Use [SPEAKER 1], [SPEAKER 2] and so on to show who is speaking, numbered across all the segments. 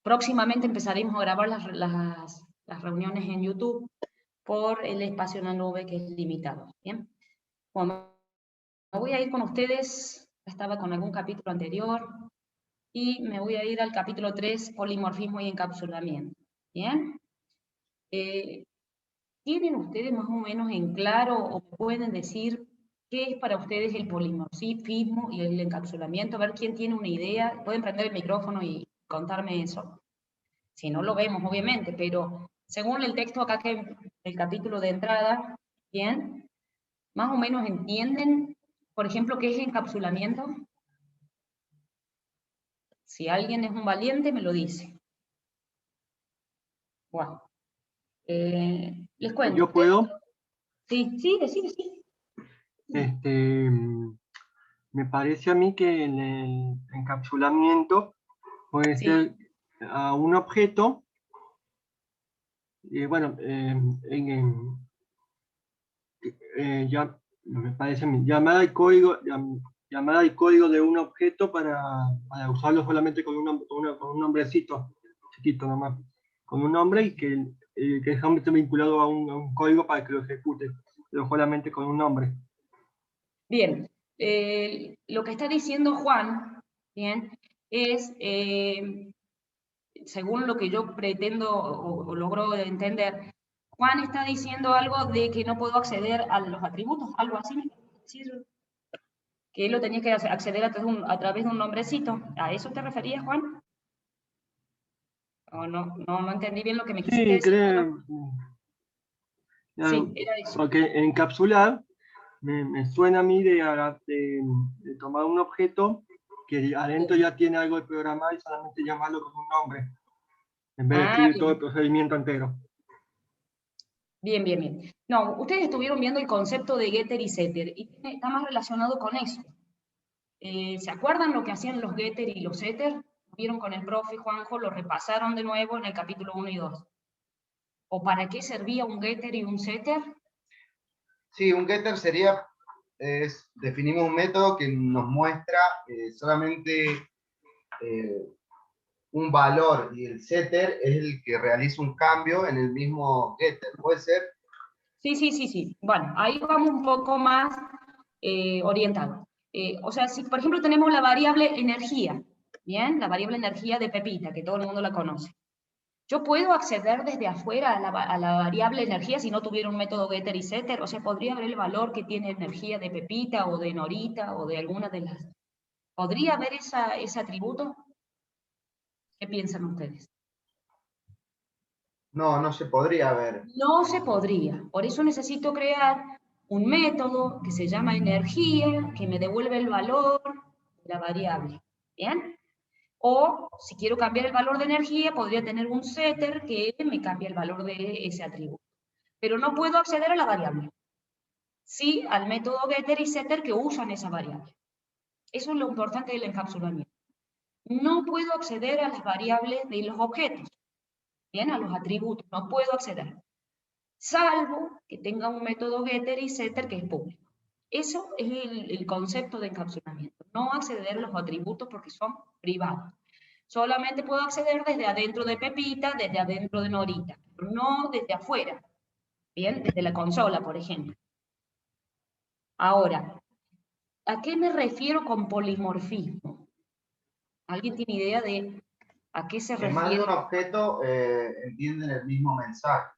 [SPEAKER 1] Próximamente empezaremos a grabar las reuniones en YouTube por el espacio en la nube que es limitado. ¿Bien? Bueno, me voy a ir con ustedes, estaba con algún capítulo anterior, y me voy a ir al capítulo 3, polimorfismo y encapsulamiento. ¿Bien? ¿Tienen ustedes más o menos en claro o pueden decir qué es para ustedes el polimorfismo y el encapsulamiento? A ver quién tiene una idea. Pueden prender el micrófono y contarme eso. Si no lo vemos, obviamente, pero según el texto acá, que el capítulo de entrada, ¿bien? Más o menos entienden, por ejemplo, qué es encapsulamiento. Si alguien es un valiente, me lo dice. Wow. Les cuento.
[SPEAKER 2] ¿Yo puedo?
[SPEAKER 1] Sí, sí, sí.
[SPEAKER 2] Me parece a mí que en el encapsulamiento puede
[SPEAKER 1] Sí.
[SPEAKER 2] ser a un objeto, bueno, ya me parece a mí, llamada y código de un objeto para usarlo solamente con con un nombrecito chiquito nomás, con un nombre y que el nombre esté vinculado a un código para que lo ejecute, pero solamente con un nombre.
[SPEAKER 1] Bien, lo que está diciendo Juan, bien, es, según lo que yo pretendo o logro entender, Juan está diciendo algo de que no puedo acceder a los atributos, algo así, ¿sí? Que él lo tenía que acceder a través de un nombrecito. ¿A eso te referías, Juan? ¿O no entendí bien lo que me quisiste
[SPEAKER 2] Sí,
[SPEAKER 1] decir, pero sí,
[SPEAKER 2] claro,
[SPEAKER 1] era eso.
[SPEAKER 2] porque encapsular me suena a mí de tomar un objeto que adentro ya tiene algo de programado y solamente llamarlo con un nombre, en vez de
[SPEAKER 1] Ah,
[SPEAKER 2] escribir todo el
[SPEAKER 1] bien.
[SPEAKER 2] procedimiento entero.
[SPEAKER 1] Bien. No, ustedes estuvieron viendo el concepto de getter y setter, y está más relacionado con eso. ¿Se acuerdan lo que hacían los getter y los setter? Vieron con el profe Juanjo, lo repasaron de nuevo en el capítulo 1 y 2. ¿O para qué servía un getter y un setter?
[SPEAKER 3] Sí, un getter sería, definimos un método que nos muestra solamente un valor, y el setter es el que realiza un cambio en el mismo getter. ¿Puede ser?
[SPEAKER 1] Sí. Bueno, ahí vamos un poco más orientados. O sea, si por ejemplo tenemos la variable energía, ¿bien? La variable energía de Pepita, que todo el mundo la conoce. Yo puedo acceder desde afuera a la variable energía si no tuviera un método getter y setter, o sea, podría ver el valor que tiene energía de Pepita o de Norita o de alguna de las... ¿Podría haber ese atributo? ¿Qué piensan ustedes?
[SPEAKER 3] No, no se podría ver.
[SPEAKER 1] No se podría. Por eso necesito crear un método que se llama energía, que me devuelve el valor de la variable. ¿Bien? O si quiero cambiar el valor de energía, podría tener un setter que me cambie el valor de ese atributo. Pero no puedo acceder a la variable. Sí al método getter y setter que usan esa variable. Eso es lo importante del encapsulamiento. No puedo acceder a las variables de los objetos, bien, a los atributos, no puedo acceder, salvo que tenga un método getter y setter que es público. Eso es el concepto de encapsulamiento. No acceder a los atributos porque son privados. Solamente puedo acceder desde adentro de Pepita, desde adentro de Norita, pero no desde afuera, bien, desde la consola, por ejemplo. Ahora, ¿a qué me refiero con polimorfismo? ¿Alguien tiene idea de a qué se
[SPEAKER 3] Que más de
[SPEAKER 1] refiere?
[SPEAKER 3] un objeto entienden el mismo mensaje.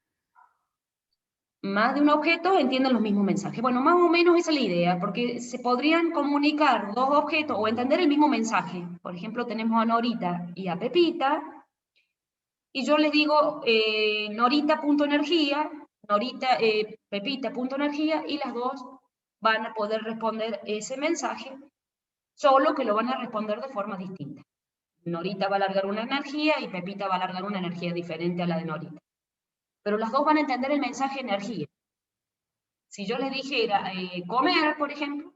[SPEAKER 1] Más de un objeto entienden los mismos mensajes. Bueno, más o menos esa es la idea, porque se podrían comunicar dos objetos o entender el mismo mensaje. Por ejemplo, tenemos a Norita y a Pepita, y yo les digo Norita.energía, Pepita.energía, y las dos van a poder responder ese mensaje, solo que lo van a responder de forma distinta. Norita va a alargar una energía y Pepita va a alargar una energía diferente a la de Norita. Pero las dos van a entender el mensaje energía. Si yo les dijera comer, por ejemplo,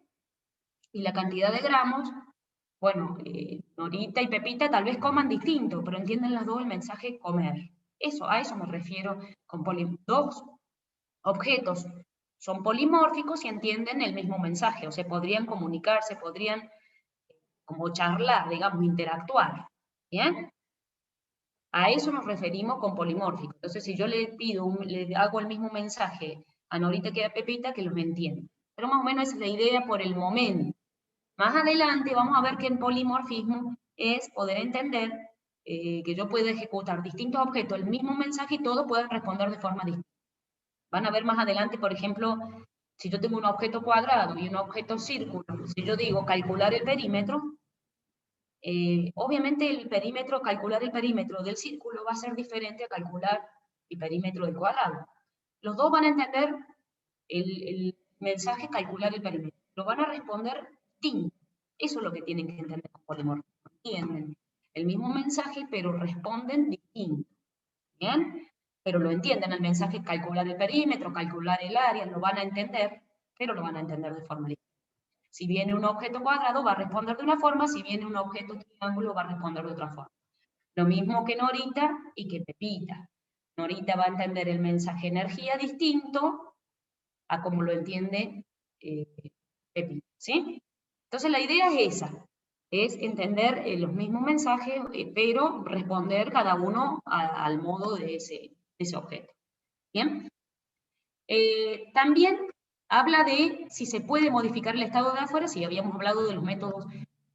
[SPEAKER 1] y la cantidad de gramos, bueno, Norita y Pepita tal vez coman distinto, pero entienden las dos el mensaje comer. Eso, a eso me refiero con dos objetos son polimórficos y entienden el mismo mensaje, o se podrían comunicarse, podrían como charlar, digamos, interactuar. ¿Bien? A eso nos referimos con polimórfico. Entonces, si yo le pido, le hago el mismo mensaje a Norita que a Pepita, que los entienda. Pero más o menos esa es la idea por el momento. Más adelante vamos a ver que en polimorfismo es poder entender que yo puedo ejecutar distintos objetos, el mismo mensaje y todos pueden responder de forma distinta. Van a ver más adelante, por ejemplo, si yo tengo un objeto cuadrado y un objeto círculo, si yo digo calcular el perímetro, obviamente el perímetro, calcular el perímetro del círculo va a ser diferente a calcular el perímetro del cuadrado. Los dos van a entender el mensaje calcular el perímetro, lo van a responder distinto. Eso es lo que tienen que entender con polimorfismo. Entienden el mismo mensaje, pero responden distinto. ¿Bien? Pero lo entienden el mensaje calcular el perímetro, calcular el área, lo van a entender, pero lo van a entender de forma distinta. Si viene un objeto cuadrado, va a responder de una forma, si viene un objeto triángulo, va a responder de otra forma. Lo mismo que Norita y que Pepita. Norita va a entender el mensaje energía distinto a como lo entiende Pepita, ¿sí? Entonces la idea es esa, es entender los mismos mensajes, pero responder cada uno al modo de ese objeto. ¿Bien? También habla de si se puede modificar el estado de afuera, si habíamos hablado de los métodos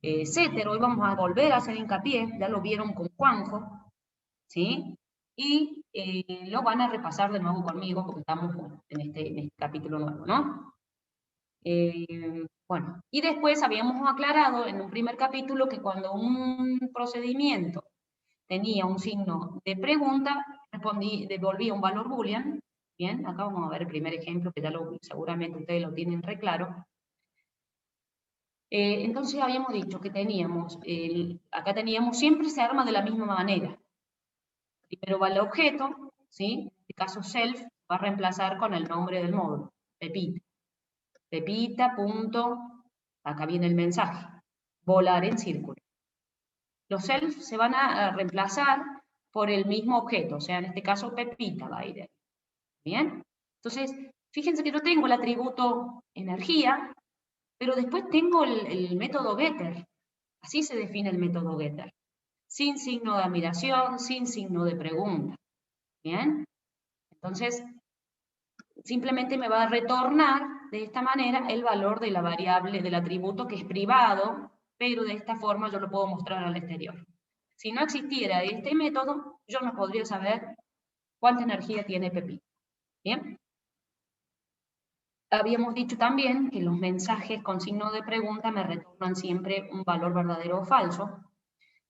[SPEAKER 1] Setter, hoy vamos a volver a hacer hincapié, ya lo vieron con Juanjo, ¿sí? Y lo van a repasar de nuevo conmigo, porque estamos en este capítulo nuevo, ¿no? Bueno, y después habíamos aclarado en un primer capítulo que cuando un procedimiento tenía un signo de pregunta, devolvía un valor boolean. Bien, acá vamos a ver el primer ejemplo, que ya seguramente ustedes lo tienen re claro. Entonces habíamos dicho que teníamos, acá teníamos, siempre se arma de la misma manera. Primero va el objeto, ¿sí? En este caso self, va a reemplazar con el nombre del módulo, Pepita. Pepita, punto, acá viene el mensaje, volar en círculo. Los self se van a reemplazar por el mismo objeto, o sea, en este caso Pepita va a ir ahí. ¿Bien? Entonces, fíjense que yo tengo el atributo energía, pero después tengo el método getter. Así se define el método getter. Sin signo de admiración, sin signo de pregunta. ¿Bien? Entonces, simplemente me va a retornar de esta manera el valor de la variable del atributo que es privado, pero de esta forma yo lo puedo mostrar al exterior. Si no existiera este método, yo no podría saber cuánta energía tiene Pepita. ¿Bien? Habíamos dicho también que los mensajes con signo de pregunta me retornan siempre un valor verdadero o falso.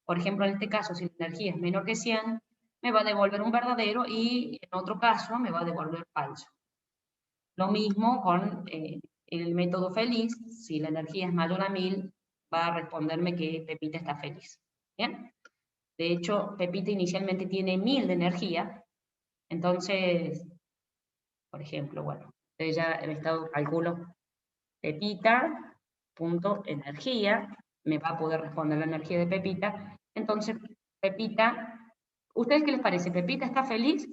[SPEAKER 1] Por ejemplo, en este caso, si la energía es menor que 100, me va a devolver un verdadero y en otro caso me va a devolver falso. Lo mismo con el método feliz, si la energía es mayor a 1000, va a responderme que Pepita está feliz. ¿Bien? De hecho, Pepita inicialmente tiene 1000 de energía, entonces, por ejemplo, bueno, ya el estado calculo Pepita, punto, energía, me va a poder responder la energía de Pepita. Entonces, Pepita, ¿ustedes qué les parece? ¿Pepita está feliz?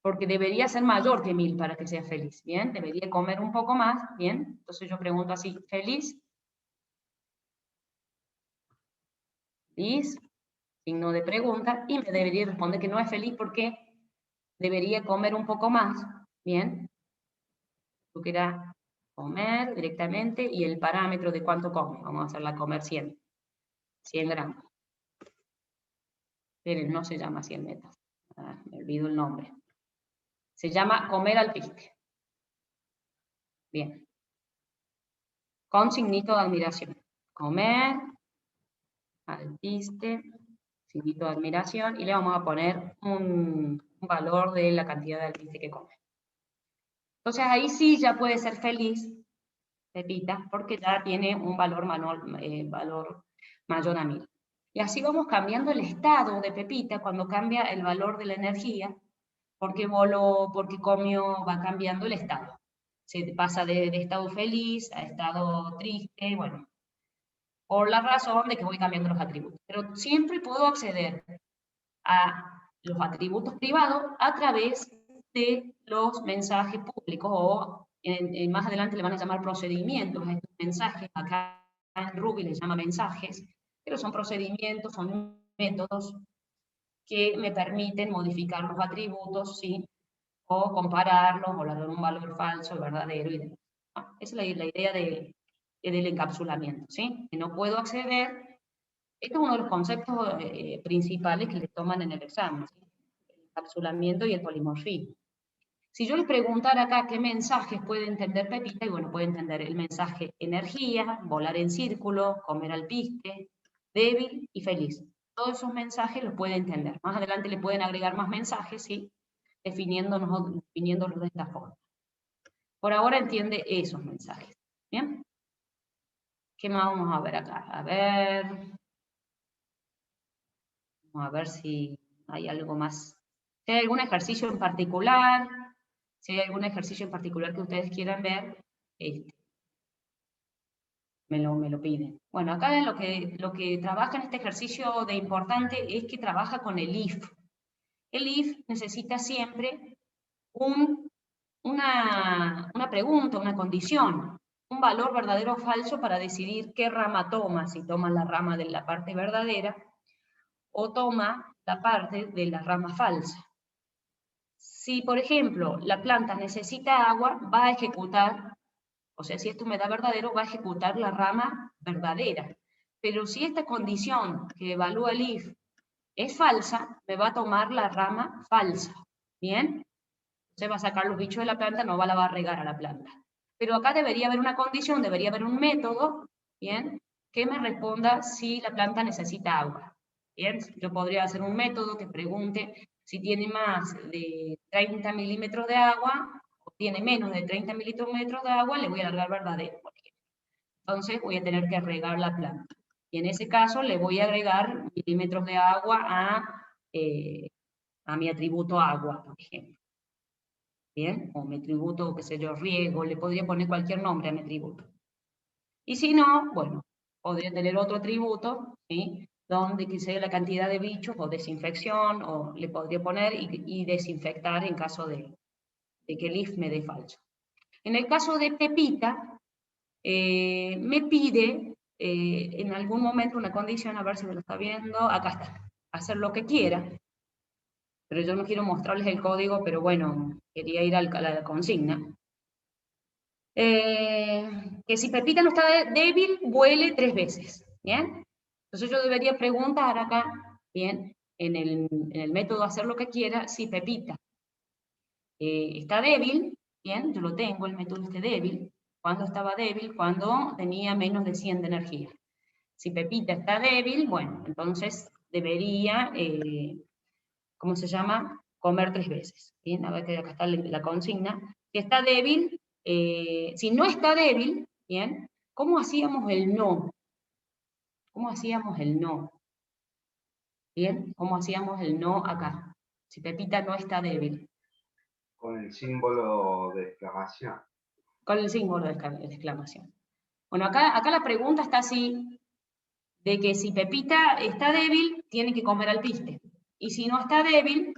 [SPEAKER 1] Porque debería ser mayor que 1000 para que sea feliz, ¿bien? Debería comer un poco más, ¿bien? Entonces yo pregunto así, ¿feliz? ¿Feliz? Signo de pregunta, y me debería responder que no es feliz porque debería comer un poco más, ¿bien? Yo quiera comer directamente y el parámetro de cuánto come, vamos a hacerla comer 100 gramos. Pero no se llama 100 metas, me olvido el nombre. Se llama comer al piste. Bien. Con signito de admiración. Comer al piste, signito de admiración, y le vamos a poner un valor de la cantidad de alpiste que come. Entonces ahí sí ya puede ser feliz Pepita, porque ya tiene un valor mayor a 1000. Y así vamos cambiando el estado de Pepita cuando cambia el valor de la energía, porque voló, porque comió, va cambiando el estado. Se pasa de estado feliz a estado triste, bueno, por la razón de que voy cambiando los atributos. Pero siempre puedo acceder a los atributos privados a través de los mensajes públicos, o más adelante le van a llamar procedimientos a estos mensajes. Acá en Ruby les llama mensajes, pero son procedimientos, son métodos que me permiten modificar los atributos, ¿sí? O compararlos, o dar un valor falso, verdadero, y demás. Esa es la idea del encapsulamiento, ¿sí? Que no puedo acceder. Este es uno de los conceptos principales que le toman en el examen, ¿sí? El encapsulamiento y el polimorfismo. Si yo les preguntara acá qué mensajes puede entender Pepita, y bueno, puede entender el mensaje energía, volar en círculo, comer al piste, débil y feliz. Todos esos mensajes los puede entender. Más adelante le pueden agregar más mensajes, ¿sí? Definiéndolos de esta forma. Por ahora entiende esos mensajes. ¿Bien? ¿Qué más vamos a ver acá? Vamos a ver si hay algo más. Si hay algún ejercicio en particular, que ustedes quieran ver, me lo piden. Bueno, acá lo que trabaja en este ejercicio de importante es que trabaja con el if. El if necesita siempre una pregunta, una condición, un valor verdadero o falso para decidir qué rama toma, si toma la rama de la parte verdadera o toma la parte de la rama falsa. Si, por ejemplo, la planta necesita agua, va a ejecutar, o sea, si esto me da verdadero, va a ejecutar la rama verdadera. Pero si esta condición que evalúa el if es falsa, me va a tomar la rama falsa. ¿Bien? Se va a sacar los bichos de la planta, no la va a regar a la planta. Pero acá debería haber una condición, debería haber un método, ¿bien? Que me responda si la planta necesita agua. ¿Bien? Yo podría hacer un método que pregunte si tiene más de 30 milímetros de agua o tiene menos de 30 milímetros de agua, le voy a largar verdadero, por ejemplo. Entonces voy a tener que regar la planta. Y en ese caso le voy a agregar milímetros de agua a mi atributo agua, por ejemplo. ¿Bien? O mi atributo, qué sé yo, riego, le podría poner cualquier nombre a mi atributo. Y si no, bueno, podría tener otro atributo, ¿sí? Donde que sea la cantidad de bichos o desinfección, o le podría poner y desinfectar en caso de que el if me dé falso. En el caso de Pepita, me pide en algún momento una condición, a ver si me lo está viendo, acá está, hacer lo que quiera, pero yo no quiero mostrarles el código, pero bueno, quería ir a la consigna. Que si Pepita no está débil, vuele 3 veces, ¿bien? Entonces yo debería preguntar acá, ¿bien? En el método hacer lo que quiera, si Pepita está débil, ¿bien? Yo lo tengo, el método este débil. ¿Cuándo estaba débil? Cuando tenía menos de 100 de energía. Si Pepita está débil, bueno, entonces debería, ¿cómo se llama? Comer 3 veces, ¿bien? A ver que acá está la consigna. Si está débil, si no está débil, ¿bien? ¿Cómo hacíamos el no? ¿Cómo hacíamos el no? ¿Bien? ¿Cómo hacíamos el no acá? Si Pepita no está débil.
[SPEAKER 3] Con el símbolo de exclamación.
[SPEAKER 1] Con el símbolo de exclamación. Bueno, acá la pregunta está así, de que si Pepita está débil, tiene que comer al piste. Y si no está débil,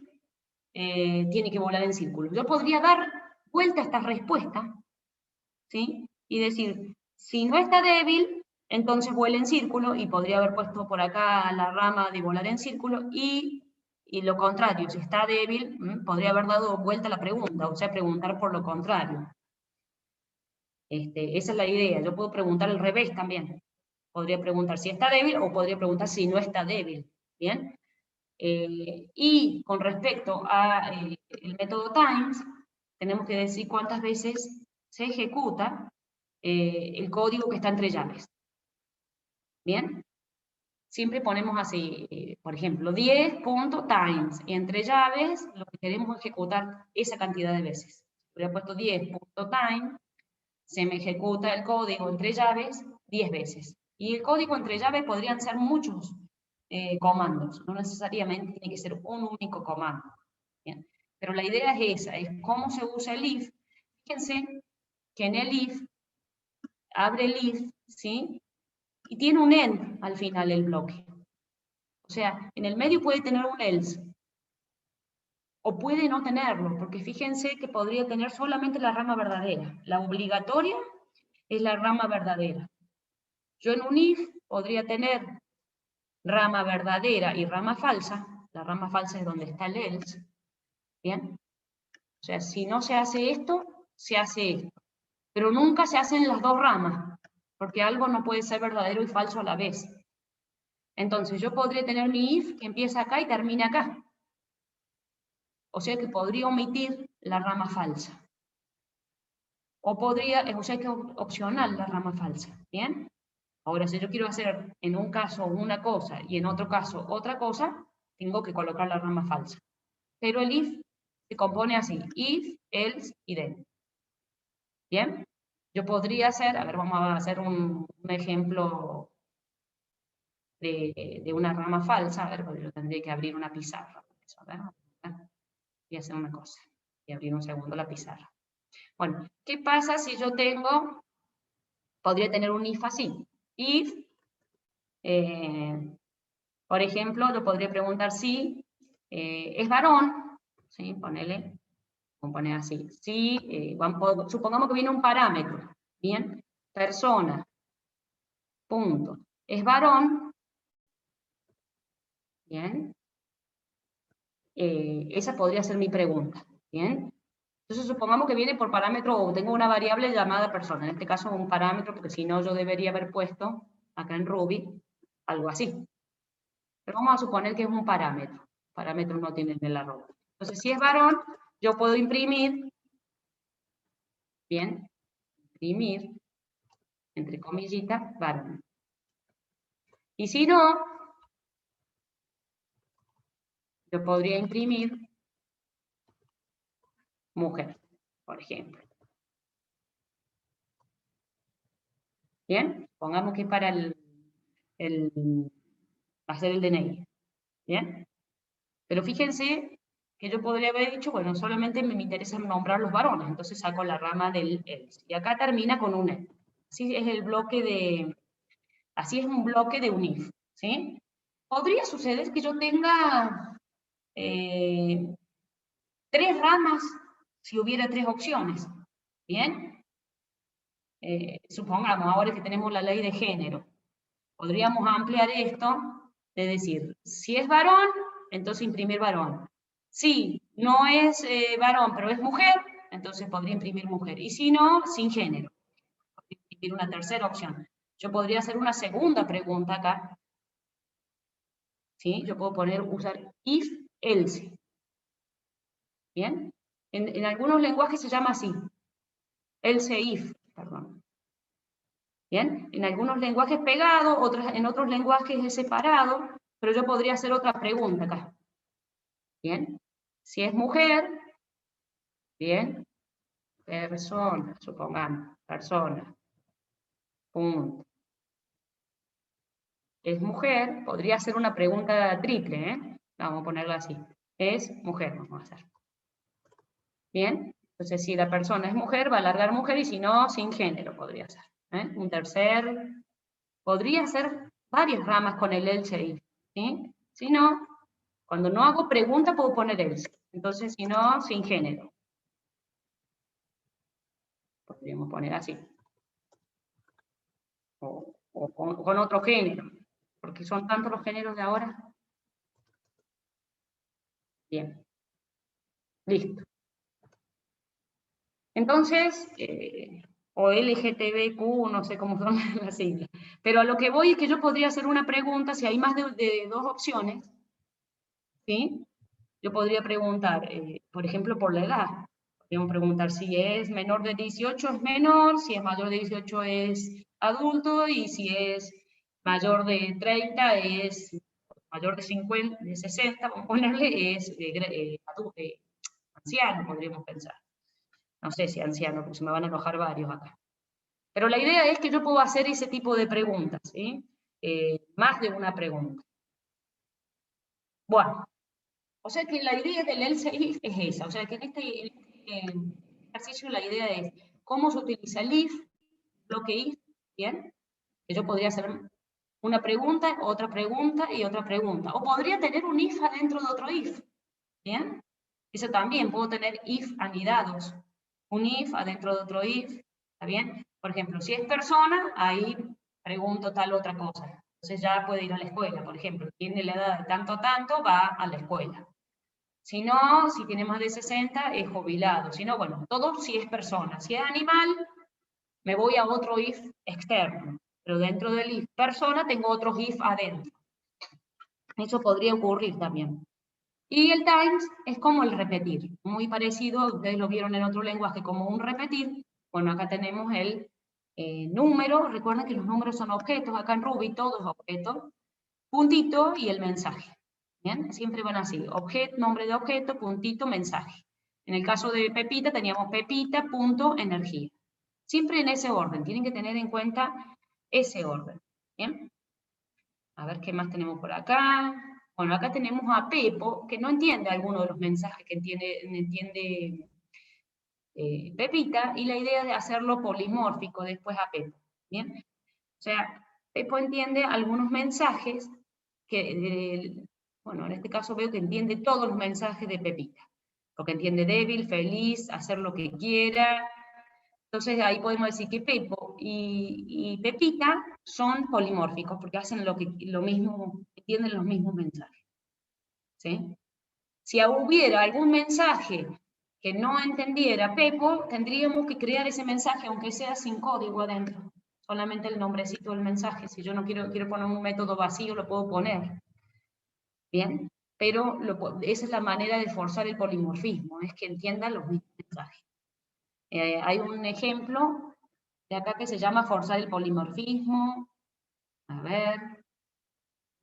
[SPEAKER 1] tiene que volar en círculo. Yo podría dar vuelta a esta respuesta, ¿sí? Y decir, si no está débil, entonces vuela en círculo, y podría haber puesto por acá la rama de volar en círculo, y lo contrario, si está débil, podría haber dado vuelta a la pregunta, o sea, preguntar por lo contrario. Esa es la idea. Yo puedo preguntar al revés también. Podría preguntar si está débil, o podría preguntar si no está débil, ¿bien? Y con respecto al método times, tenemos que decir cuántas veces se ejecuta el código que está entre llaves. ¿Bien? Siempre ponemos así, por ejemplo, 10.times, y entre llaves lo que queremos es ejecutar esa cantidad de veces. Hubiera puesto 10.time, se me ejecuta el código entre llaves 10 veces. Y el código entre llaves podrían ser muchos comandos, no necesariamente tiene que ser un único comando. ¿Bien? Pero la idea es esa, es cómo se usa el if. Fíjense que en el if, abre el if, ¿sí? Y tiene un end al final el bloque. O sea, en el medio puede tener un else, o puede no tenerlo, porque fíjense que podría tener solamente la rama verdadera. La obligatoria es la rama verdadera. Yo en un if podría tener rama verdadera y rama falsa, la rama falsa es donde está el else, ¿bien? O sea, si no se hace esto, se hace esto. Pero nunca se hacen las dos ramas, porque algo no puede ser verdadero y falso a la vez. Entonces yo podría tener mi if que empieza acá y termina acá. O sea que podría omitir la rama falsa. O sea que es opcional la rama falsa, ¿bien? Ahora, si yo quiero hacer en un caso una cosa y en otro caso otra cosa, tengo que colocar la rama falsa. Pero el if se compone así, if, else y then. ¿Bien? Yo podría hacer, a ver, vamos a hacer un ejemplo de una rama falsa, a ver, porque yo tendría que abrir una pizarra. A ver, voy a hacer una cosa, y abrir un segundo la pizarra. Bueno, ¿qué pasa si yo podría tener un if así? If, por ejemplo, yo podría preguntar si es varón, ¿sí? Ponele, vamos a poner así. Si, supongamos que viene un parámetro, ¿bien? Persona, punto. Es varón, ¿bien? Esa podría ser mi pregunta, ¿bien? Entonces supongamos que viene por parámetro, o tengo una variable llamada persona, en este caso un parámetro, porque si no yo debería haber puesto, acá en Ruby, algo así. Pero vamos a suponer que es un parámetro. Parámetros no tienen el arroba. Entonces si es varón, yo puedo imprimir, ¿bien? Imprimir, entre comillitas, varón. Y si no, yo podría imprimir mujer, por ejemplo. ¿Bien? Pongamos que es para hacer el DNI. ¿Bien? Pero fíjense que yo podría haber dicho, bueno, solamente me interesa nombrar los varones, entonces saco la rama del else. Y acá termina con un else. Así es un bloque de un if, ¿sí? Podría suceder que yo tenga 3 ramas si hubiera 3 opciones, ¿bien? Supongamos ahora que tenemos la ley de género. Podríamos ampliar esto de decir, si es varón, entonces imprimir varón. Si no es varón, pero es mujer, entonces podría imprimir mujer. Y si no, sin género. Podría imprimir una tercera opción. Yo podría hacer una segunda pregunta acá. ¿Sí? Yo puedo usar if, else. ¿Bien? En algunos lenguajes se llama así. Else if, perdón. ¿Bien? En algunos lenguajes pegado, en otros lenguajes es separado, pero yo podría hacer otra pregunta acá. ¿Bien? Si es mujer, bien, persona, supongamos, persona, punto. Es mujer, podría ser una pregunta triple, ¿eh? Vamos a ponerla así. Es mujer, vamos a hacer. ¿Bien? Entonces, si la persona es mujer, va a alargar mujer, y si no, sin género podría ser. Un tercer, podría ser varias ramas con el else ahí, ¿sí? Si no, cuando no hago pregunta puedo poner else. Entonces, si no, sin género. Podríamos poner así. O con otro género, porque son tantos los géneros de ahora. Bien. Listo. Entonces, o LGTBQ, no sé cómo son las siglas, pero a lo que voy es que yo podría hacer una pregunta, si hay más de 2 opciones, ¿sí? Yo podría preguntar, por ejemplo, por la edad. Podríamos preguntar si es menor de 18 es menor, si es mayor de 18 es adulto, y si es mayor de 30 es mayor de 50, de 60, vamos a ponerle, es anciano, podríamos pensar. No sé si anciano, porque se me van a enojar varios acá. Pero la idea es que yo puedo hacer ese tipo de preguntas, ¿sí? Más de una pregunta. Bueno, o sea que la idea del else if es esa, o sea que en este ejercicio la idea es cómo se utiliza el if, bloque if, ¿bien? Que yo podría hacer una pregunta, otra pregunta y otra pregunta. O podría tener un if adentro de otro if, ¿bien? Eso también, puedo tener if anidados. Un if adentro de otro if, ¿está bien? Por ejemplo, si es persona, ahí pregunto tal otra cosa. Entonces ya puede ir a la escuela, por ejemplo. Tiene la edad de tanto a tanto, va a la escuela. Si no, si tiene más de 60, es jubilado. Si no, bueno, todo si es persona. Si es animal, me voy a otro if externo. Pero dentro del if persona tengo otros if adentro. Eso podría ocurrir también. Y el times es como el repetir. Muy parecido, ustedes lo vieron en otro lenguaje como un repetir. Bueno, acá tenemos el número. Recuerden que los números son objetos. Acá en Ruby todo es objeto. Puntito y el mensaje. ¿Bien? Siempre van así. Objeto, nombre de objeto, puntito, mensaje. En el caso de Pepita teníamos Pepita, punto, energía. Siempre en ese orden. Tienen que tener en cuenta ese orden. ¿Bien? A ver qué más tenemos por acá. Bueno, acá tenemos a Pepo, que no entiende alguno de los mensajes que entiende Pepita, y la idea es de hacerlo polimórfico después a Pepo. ¿Bien? O sea, Pepo entiende algunos mensajes que, bueno, en este caso veo que entiende todos los mensajes de Pepita, porque entiende débil, feliz, hacer lo que quiera. Entonces ahí podemos decir que Pepo y Pepita son polimórficos, porque hacen lo mismo, entienden los mismos mensajes. ¿Sí? Si hubiera algún mensaje que no entendiera Pepo, tendríamos que crear ese mensaje, aunque sea sin código adentro. Solamente el nombrecito del mensaje. Si yo no quiero poner un método vacío, lo puedo poner. ¿Bien? Pero esa es la manera de forzar el polimorfismo, es que entiendan los mismos mensajes. Hay un ejemplo de acá que se llama forzar el polimorfismo. A ver,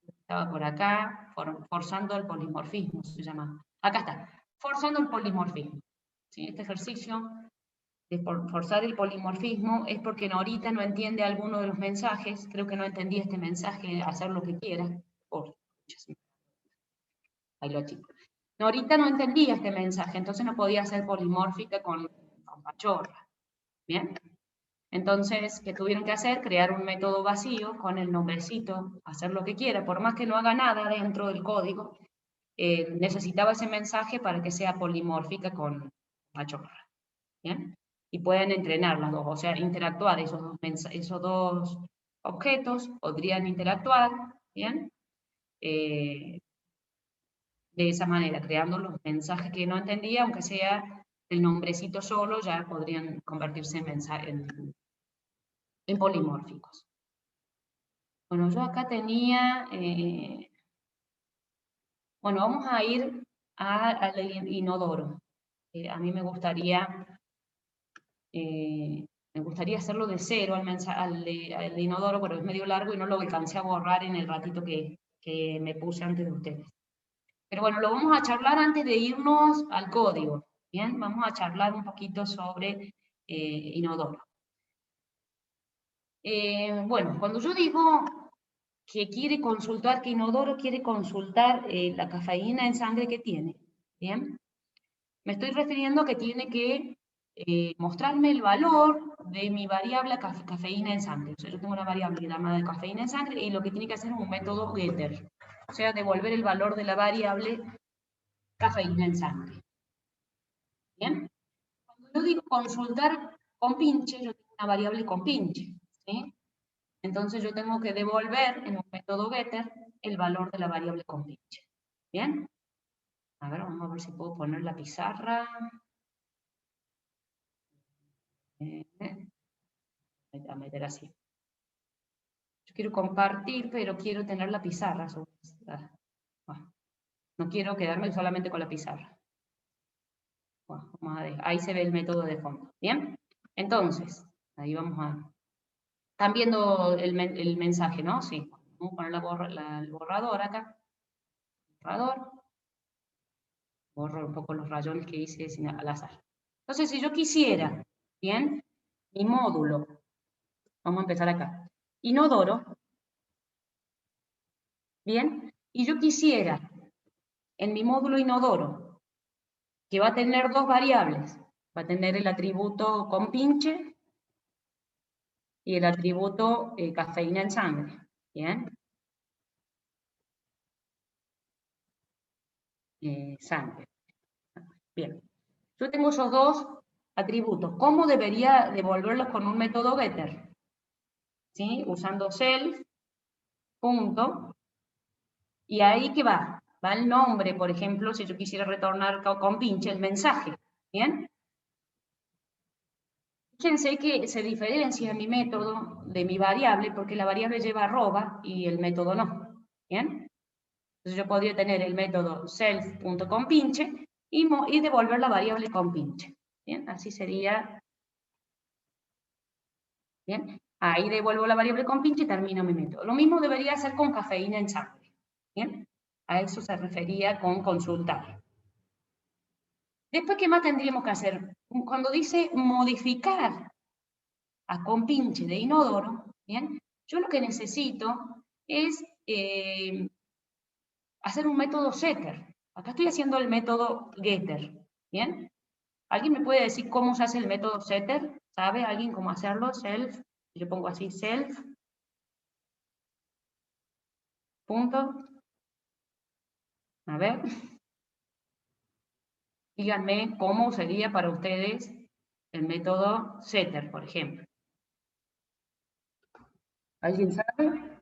[SPEAKER 1] estaba por acá, forzando el polimorfismo se llama. Acá está, forzando el polimorfismo. ¿Sí? Este ejercicio de forzar el polimorfismo es porque Norita no entiende alguno de los mensajes. Creo que no entendí este mensaje, hacer lo que quiera. Ahí lo chico. Norita no entendía este mensaje, entonces no podía ser polimórfica con Pachorra. ¿Bien? Entonces, ¿qué tuvieron que hacer? Crear un método vacío con el nombrecito, hacer lo que quiera, por más que no haga nada dentro del código, necesitaba ese mensaje para que sea polimórfica con Pachorra. ¿Bien? Y pueden entrenar las dos, o sea, interactuar, esos dos objetos podrían interactuar, ¿bien? De esa manera, creando los mensajes que no entendía, aunque sea el nombrecito solo, ya podrían convertirse en polimórficos. Bueno, yo acá tenía, bueno, vamos a ir al inodoro. A mí me gustaría hacerlo de cero al inodoro, pero es medio largo y no lo alcancé a borrar en el ratito que me puse antes de ustedes. Pero bueno, lo vamos a charlar antes de irnos al código. Bien, vamos a charlar un poquito sobre inodoro. Bueno, cuando yo digo que quiere consultar, que inodoro quiere consultar la cafeína en sangre que tiene, ¿bien? Me estoy refiriendo a que tiene que mostrarme el valor de mi variable cafeína en sangre. O sea, yo tengo una variable llamada cafeína en sangre y lo que tiene que hacer es un método getter. O sea, devolver el valor de la variable cafeína en sangre. ¿Bien? Cuando yo digo consultar con pinche, yo tengo una variable con pinche. ¿Sí? Entonces yo tengo que devolver en un método getter el valor de la variable con pinche. ¿Bien? A ver, vamos a ver si puedo poner la pizarra. Voy a meter así. Yo quiero compartir, pero quiero tener la pizarra. Bueno, no quiero quedarme solamente con la pizarra. Bueno, vamos a ver. Ahí se ve el método de fondo. ¿Bien? Entonces, ahí vamos a... Están viendo el mensaje, ¿no? Sí. Vamos a poner el borrador acá. Borrador. Borro un poco los rayones que hice al azar. Entonces, si yo quisiera, ¿bien? Mi módulo. Vamos a empezar acá. Inodoro. ¿Bien? Y yo quisiera, en mi módulo inodoro, que va a tener dos variables. Va a tener el atributo con pinche y el atributo cafeína en sangre. ¿Bien? Sangre. Bien. Yo tengo esos dos atributos. ¿Cómo debería devolverlos con un método getter? ¿Sí? Usando self punto, y ahí ¿qué va? Va el nombre, por ejemplo, si yo quisiera retornar con pinche el mensaje, ¿bien? Fíjense que se diferencia mi método de mi variable, porque la variable lleva arroba y el método no, ¿bien? Entonces yo podría tener el método self.compinche y devolver la variable compinche, ¿bien? Así sería, ¿bien? Ahí devuelvo la variable compinche y termino mi método. Lo mismo debería hacer con cafeína en sangre, ¿bien? A eso se refería con consultar. Después, ¿qué más tendríamos que hacer? Cuando dice modificar a compinche de inodoro, ¿bien? Yo lo que necesito es hacer un método setter. Acá estoy haciendo el método getter, ¿bien? ¿Alguien me puede decir cómo se hace el método setter? ¿Sabe alguien cómo hacerlo? Self, yo pongo así, self, punto. A ver, díganme cómo sería para ustedes el método setter, por ejemplo. ¿Alguien sabe?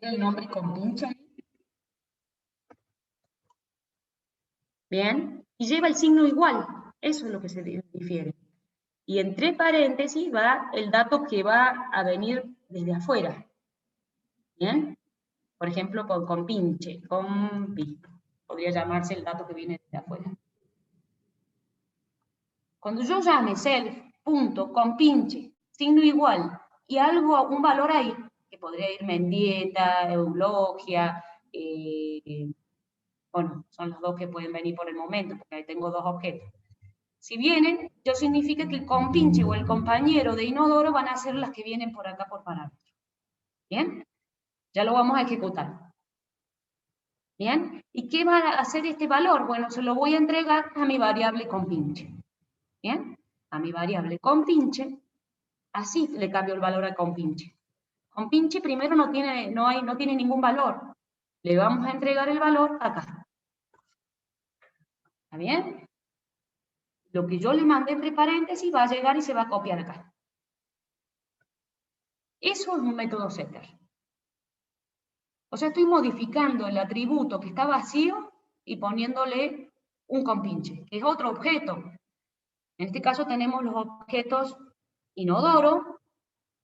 [SPEAKER 1] ¿El nombre compinche? Bien, y lleva el signo igual, eso es lo que se difiere. Y entre paréntesis va el dato que va a venir desde afuera. ¿Bien? Por ejemplo, con compinche, compi. Podría llamarse el dato que viene desde afuera. Cuando yo llame self.compinche, signo igual, y algo, un valor ahí, que podría irme en dieta, eulogia, bueno, son los dos que pueden venir por el momento, porque ahí tengo dos objetos. Si vienen, yo significa que el compinche o el compañero de inodoro van a ser las que vienen por acá por parámetro. ¿Bien? Ya lo vamos a ejecutar. ¿Bien? ¿Y qué va a hacer este valor? Bueno, se lo voy a entregar a mi variable compinche. ¿Bien? A mi variable compinche, así le cambio el valor a compinche. Compinche primero no tiene ningún valor. Le vamos a entregar el valor acá. ¿Está bien? Lo que yo le mandé entre paréntesis va a llegar y se va a copiar acá. Eso es un método setter. O sea, estoy modificando el atributo que está vacío y poniéndole un compinche, que es otro objeto. En este caso tenemos los objetos inodoro,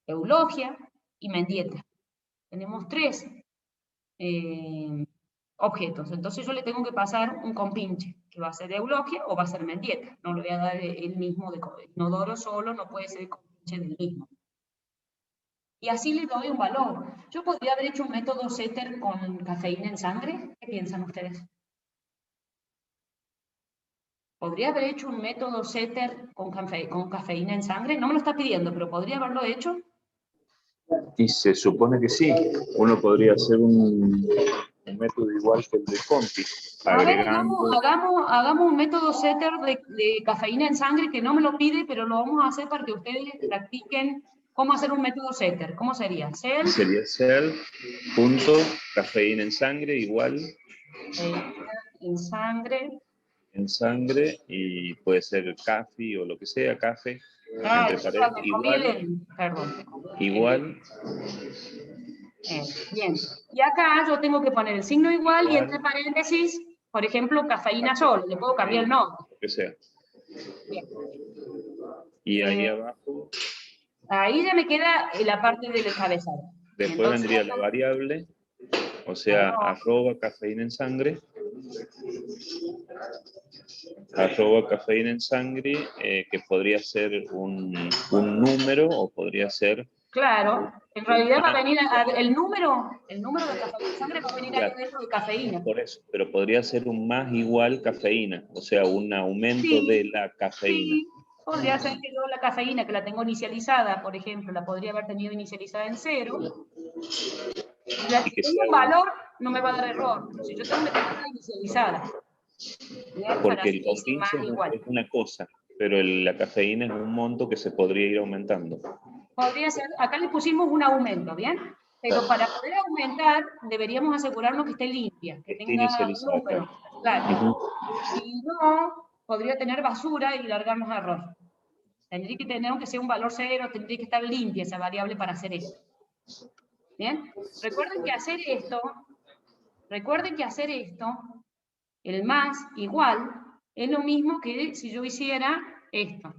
[SPEAKER 1] eulogia y mendieta. Tenemos tres objetos. Entonces yo le tengo que pasar un compinche, que va a ser eulogia o va a ser mendieta. No le voy a dar el mismo de inodoro solo, no puede ser el compinche del mismo. Y así le doy un valor. Yo podría haber hecho un método setter con cafeína en sangre. ¿Qué piensan ustedes? ¿Podría haber hecho un método setter con cafeína en sangre? No me lo está pidiendo, pero ¿podría haberlo hecho?
[SPEAKER 4] Y se supone que sí. Uno podría hacer un método igual que el de compi, agregando...
[SPEAKER 1] Hagamos un método setter de cafeína en sangre que no me lo pide, pero lo vamos a hacer para que ustedes practiquen cómo hacer un método setter. ¿Cómo sería?
[SPEAKER 4] Sería self.cafeína en sangre igual...
[SPEAKER 1] En sangre.
[SPEAKER 4] Y puede ser café o lo que sea, café.
[SPEAKER 1] Entre paréntesis,
[SPEAKER 4] igual.
[SPEAKER 1] Bien. Y acá yo tengo que poner el signo igual y entre paréntesis, por ejemplo, cafeína solo. Le puedo cambiar el nombre.
[SPEAKER 4] Lo que sea.
[SPEAKER 1] Bien.
[SPEAKER 4] Y ahí abajo.
[SPEAKER 1] Ahí ya me queda la parte del encabezado.
[SPEAKER 4] Después
[SPEAKER 1] entonces,
[SPEAKER 4] vendría la variable, o sea, arroba cafeína en sangre. Arroba cafeína en sangre, que podría ser un número o podría ser...
[SPEAKER 1] Claro, en realidad va a venir el número de cafeína en sangre va a venir ahí dentro de cafeína.
[SPEAKER 4] Por eso, pero podría ser un más igual cafeína, o sea, un aumento de la cafeína.
[SPEAKER 1] Sí, podría ser que yo la cafeína que la tengo inicializada, por ejemplo, la podría haber tenido inicializada en 0. Si tengo un valor, no me va a dar error, pero si yo tengo que tenerla inicializada. Bien,
[SPEAKER 4] porque el compinche es una cosa, pero la cafeína es un monto que se podría ir aumentando.
[SPEAKER 1] Podría ser, acá le pusimos un aumento, ¿bien? Pero para poder aumentar, deberíamos asegurarnos que esté limpia, que tenga un número. Claro. Si no, podría tener basura y largarnos a error. Tendría que tener, aunque sea un valor 0, tendría que estar limpia esa variable para hacer esto. ¿Bien? Recuerden que hacer esto, el más igual, es lo mismo que si yo hiciera esto.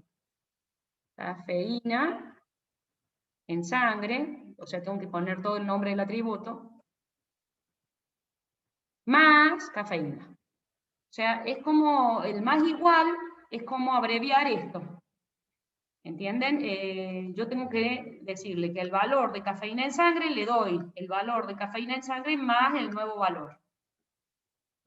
[SPEAKER 1] Cafeína en sangre, o sea, tengo que poner todo el nombre del atributo, más cafeína. O sea, es como, el más igual es como abreviar esto. ¿Entienden? Yo tengo que decirle que el valor de cafeína en sangre le doy el valor de cafeína en sangre más el nuevo valor.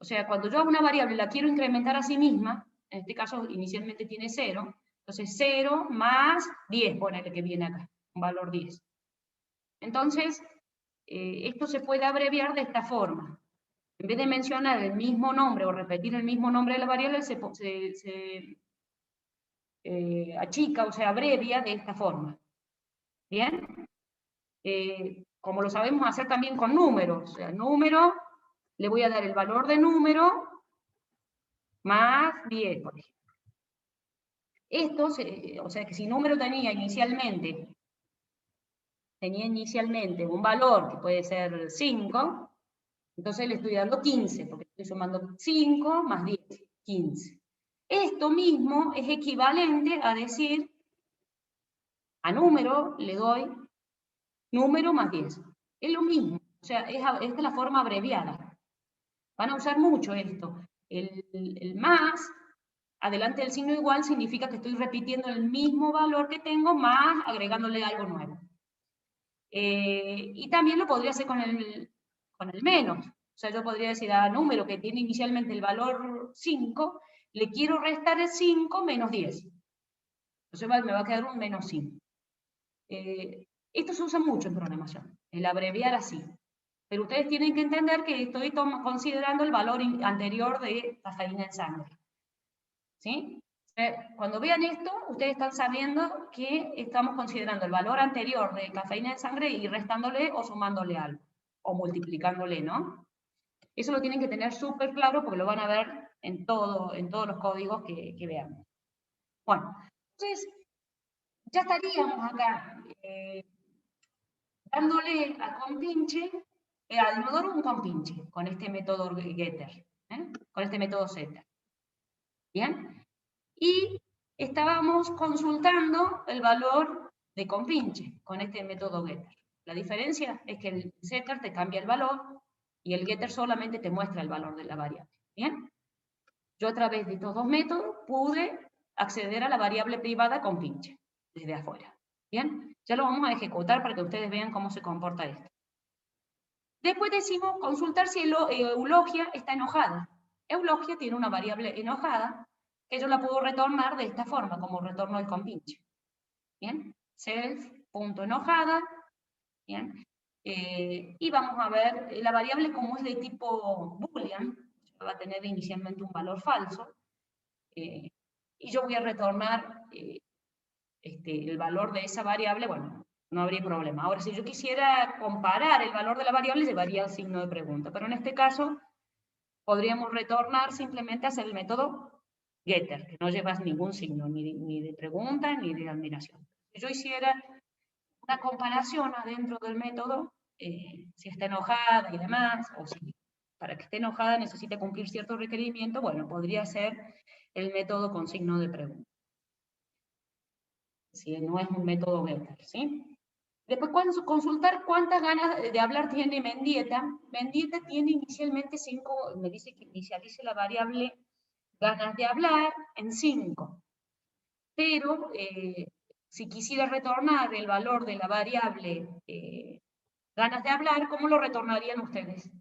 [SPEAKER 1] O sea, cuando yo hago una variable la quiero incrementar a sí misma, en este caso inicialmente tiene 0, entonces 0 más 10, ponele que viene acá, un valor 10. Entonces, esto se puede abreviar de esta forma. En vez de mencionar el mismo nombre o repetir el mismo nombre de la variable, se achica o se abrevia de esta forma. ¿Bien? Como lo sabemos hacer también con números. O sea, el número, le voy a dar el valor de número más 10, por ejemplo. Esto, o sea que si número tenía inicialmente un valor que puede ser 5, entonces le estoy dando 15, porque estoy sumando 5 más 10, 15. Esto mismo es equivalente a decir, a número le doy número más 10. Es lo mismo, o sea, esta es la forma abreviada. Van a usar mucho esto. El más, adelante del signo igual, significa que estoy repitiendo el mismo valor que tengo, más agregándole algo nuevo. Y también lo podría hacer con el menos. O sea, yo podría decir a número que tiene inicialmente el valor 5, le quiero restar el 5 menos 10. Entonces me va a quedar un menos 5. Esto se usa mucho en programación, el abreviar así. Pero ustedes tienen que entender que estoy considerando el valor anterior de cafeína en sangre. ¿Sí? Cuando vean esto, ustedes están sabiendo que estamos considerando el valor anterior de cafeína en sangre y restándole o sumándole algo, o multiplicándole, ¿no? Eso lo tienen que tener súper claro porque lo van a ver en todos los códigos que veamos. Bueno, entonces, ya estaríamos acá dándole al compinche, al inodoro un compinche, con este método getter, con este método setter. ¿Bien? Y estábamos consultando el valor de compinche con este método getter. La diferencia es que el setter te cambia el valor y el getter solamente te muestra el valor de la variable. ¿Bien? Yo a través de estos dos métodos pude acceder a la variable privada compinche desde afuera. ¿Bien? Ya lo vamos a ejecutar para que ustedes vean cómo se comporta esto. Después decimos consultar si Eulogia está enojada. Eulogia tiene una variable enojada que yo la puedo retornar de esta forma, como retorno el compinche. ¿Bien? Self.enojada. ¿Bien? Y vamos a ver la variable como es de tipo boolean, va a tener inicialmente un valor falso, y yo voy a retornar el valor de esa variable, bueno, no habría problema. Ahora, si yo quisiera comparar el valor de la variable, llevaría el signo de pregunta, pero en este caso podríamos retornar simplemente hacer el método getter, que no llevas ningún signo, ni de pregunta ni de admiración. Si yo hiciera una comparación adentro del método, si está enojada y demás, o si para que esté enojada necesita cumplir cierto requerimiento, bueno, podría ser el método con signo de pregunta. Si no es un método getter, ¿sí? Después, consultar cuántas ganas de hablar tiene Mendieta. Mendieta tiene inicialmente 5, me dice que inicialice la variable ganas de hablar en 5. Pero si quisiera retornar el valor de la variable ganas de hablar, ¿cómo lo retornarían ustedes?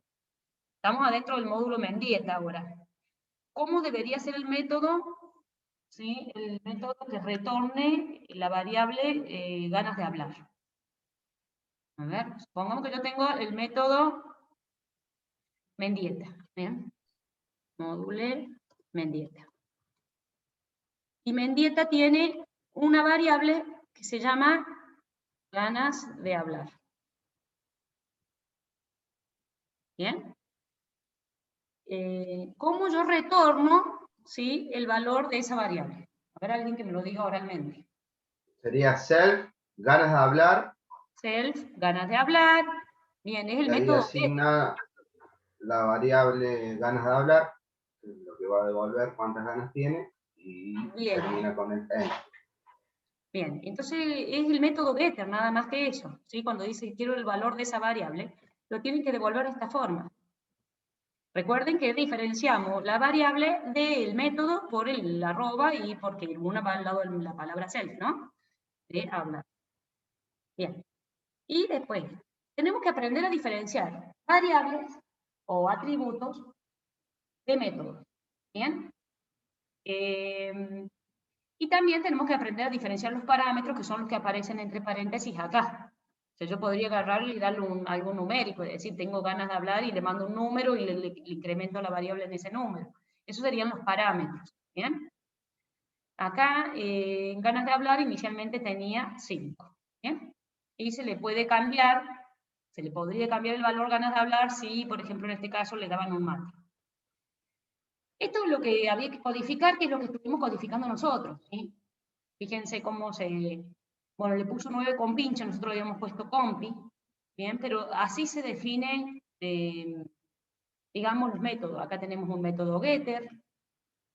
[SPEAKER 1] Estamos adentro del módulo Mendieta ahora. ¿Cómo debería ser el método? ¿Sí? El método que retorne la variable ganas de hablar. A ver, supongamos que yo tengo el método Mendieta. ¿Bien? Módulo Mendieta. Y Mendieta tiene una variable que se llama ganas de hablar. ¿Bien? ¿Cómo yo retorno, ¿sí?, el valor de esa variable? A ver, alguien que me lo diga oralmente.
[SPEAKER 3] Sería self, ganas de hablar.
[SPEAKER 1] Self, ganas de hablar. Bien, es el
[SPEAKER 3] Y ahí
[SPEAKER 1] método
[SPEAKER 3] asigna la variable ganas de hablar, lo que va a devolver cuántas ganas tiene, y
[SPEAKER 1] Bien.
[SPEAKER 3] termina con el end.
[SPEAKER 1] Bien, entonces es el método getter, nada más que eso, ¿sí? Cuando dice que quiero el valor de esa variable, lo tienen que devolver de esta forma. Recuerden que diferenciamos la variable del método por el arroba y porque una va al lado de la palabra self, ¿no? De hablar. Bien. Y después, tenemos que aprender a diferenciar variables o atributos de métodos. ¿Bien? Y también tenemos que aprender a diferenciar los parámetros que son los que aparecen entre paréntesis acá. O sea, yo podría agarrarle y darle algo numérico, es decir, tengo ganas de hablar y le mando un número y le incremento la variable en ese número. Esos serían los parámetros. ¿Bien? Acá, en ganas de hablar, inicialmente tenía 5. ¿Bien? Y se le puede cambiar, se le podría cambiar el valor ganas de hablar si, por ejemplo, en este caso le daban un mate. Esto es lo que había que codificar, que es lo que estuvimos codificando nosotros. ¿Sí? Fíjense cómo bueno, le puso 9 con pinche, nosotros le habíamos puesto compi, ¿bien? Pero así se define, digamos, los métodos. Acá tenemos un método getter,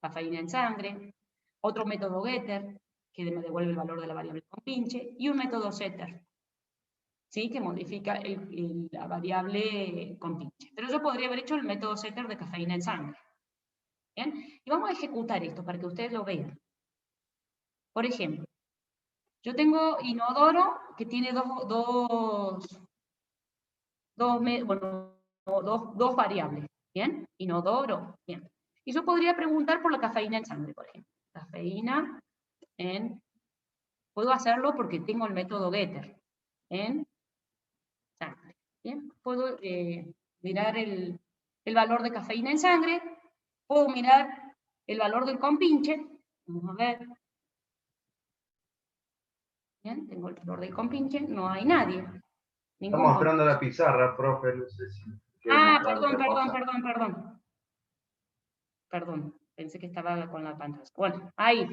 [SPEAKER 1] cafeína en sangre, otro método getter, que me devuelve el valor de la variable con pinche, y un método setter, ¿sí? Que modifica la variable con pinche. Pero yo podría haber hecho el método setter de cafeína en sangre. ¿Bien? Y vamos a ejecutar esto para que ustedes lo vean. Por ejemplo, yo tengo inodoro que tiene dos variables, ¿bien? Inodoro, bien. Y yo podría preguntar por la cafeína en sangre, por ejemplo. Cafeína en... Puedo hacerlo porque tengo el método getter en sangre, ¿bien? Puedo mirar el valor de cafeína en sangre, puedo mirar el valor del compinche, vamos a ver. Bien, tengo el valor del compinche, no hay nadie.
[SPEAKER 3] Está mostrando la pizarra, profe, no sé si quiere mostrar otra cosa.
[SPEAKER 1] Perdón, pensé que estaba con la pantalla. Bueno, ahí.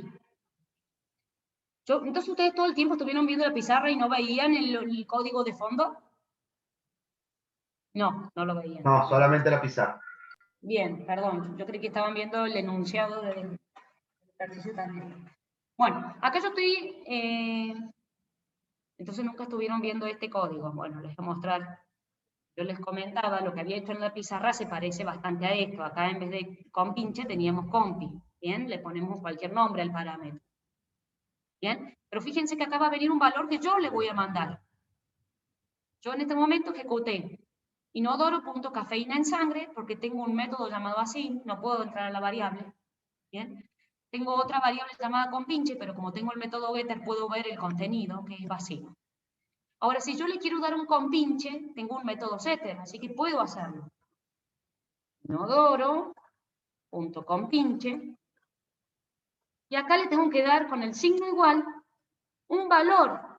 [SPEAKER 1] Entonces, ¿ustedes todo el tiempo estuvieron viendo la pizarra y no veían el código de fondo? No, no lo veían.
[SPEAKER 3] No, solamente la pizarra.
[SPEAKER 1] Bien, perdón, yo creí que estaban viendo el enunciado del ejercicio también. Bueno, acá yo estoy... entonces nunca estuvieron viendo este código. Bueno, les voy a mostrar. Yo les comentaba, lo que había hecho en la pizarra se parece bastante a esto. Acá en vez de compinche teníamos compi. Bien, le ponemos cualquier nombre al parámetro. Bien, pero fíjense que acá va a venir un valor que yo le voy a mandar. Yo en este momento ejecuté inodoro.cafeína en sangre porque tengo un método llamado así, no puedo entrar a la variable. Bien, tengo otra variable llamada compinche, pero como tengo el método getter puedo ver el contenido que es vacío. Ahora, si yo le quiero dar un compinche, tengo un método setter, así que puedo hacerlo. Inodoro.compinche. Y acá le tengo que dar con el signo igual un valor,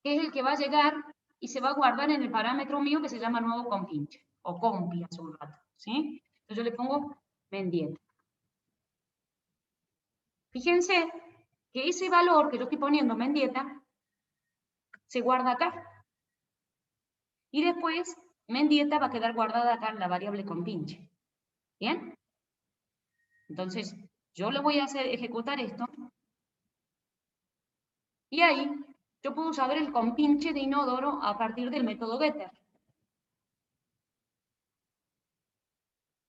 [SPEAKER 1] que es el que va a llegar y se va a guardar en el parámetro mío que se llama nuevo compinche, o compi hace un rato, ¿sí? Entonces yo le pongo Mendieta. Fíjense que ese valor que yo estoy poniendo Mendieta se guarda acá. Y después Mendieta va a quedar guardada acá en la variable compinche. ¿Bien? Entonces, yo le voy a hacer ejecutar esto. Y ahí yo puedo saber el compinche de inodoro a partir del método getter.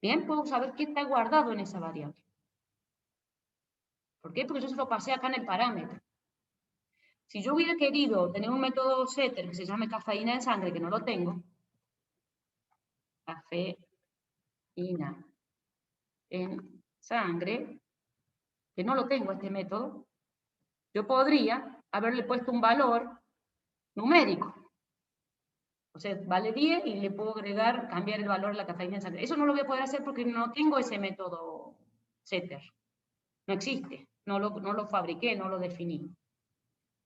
[SPEAKER 1] Bien, puedo saber qué está guardado en esa variable. ¿Por qué? Porque yo se lo pasé acá en el parámetro. Si yo hubiera querido tener un método setter que se llame cafeína en sangre, que no lo tengo, cafeína en sangre, que no lo tengo este método, yo podría haberle puesto un valor numérico. O sea, vale 10 y le puedo agregar, cambiar el valor de la cafeína en sangre. Eso no lo voy a poder hacer porque no tengo ese método setter. No existe, no lo fabriqué, no lo definí.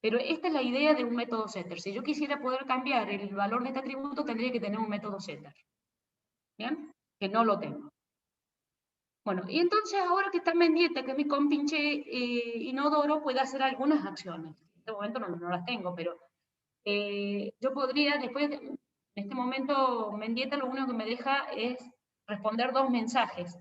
[SPEAKER 1] Pero esta es la idea de un método setter. Si yo quisiera poder cambiar el valor de este atributo, tendría que tener un método setter. ¿Bien? Que no lo tengo. Bueno, y entonces ahora que está Mendieta, que es mi compinche inodoro, puede hacer algunas acciones. En este momento no las tengo, pero yo podría, después En este momento, Mendieta lo único que me deja es responder 2 mensajes.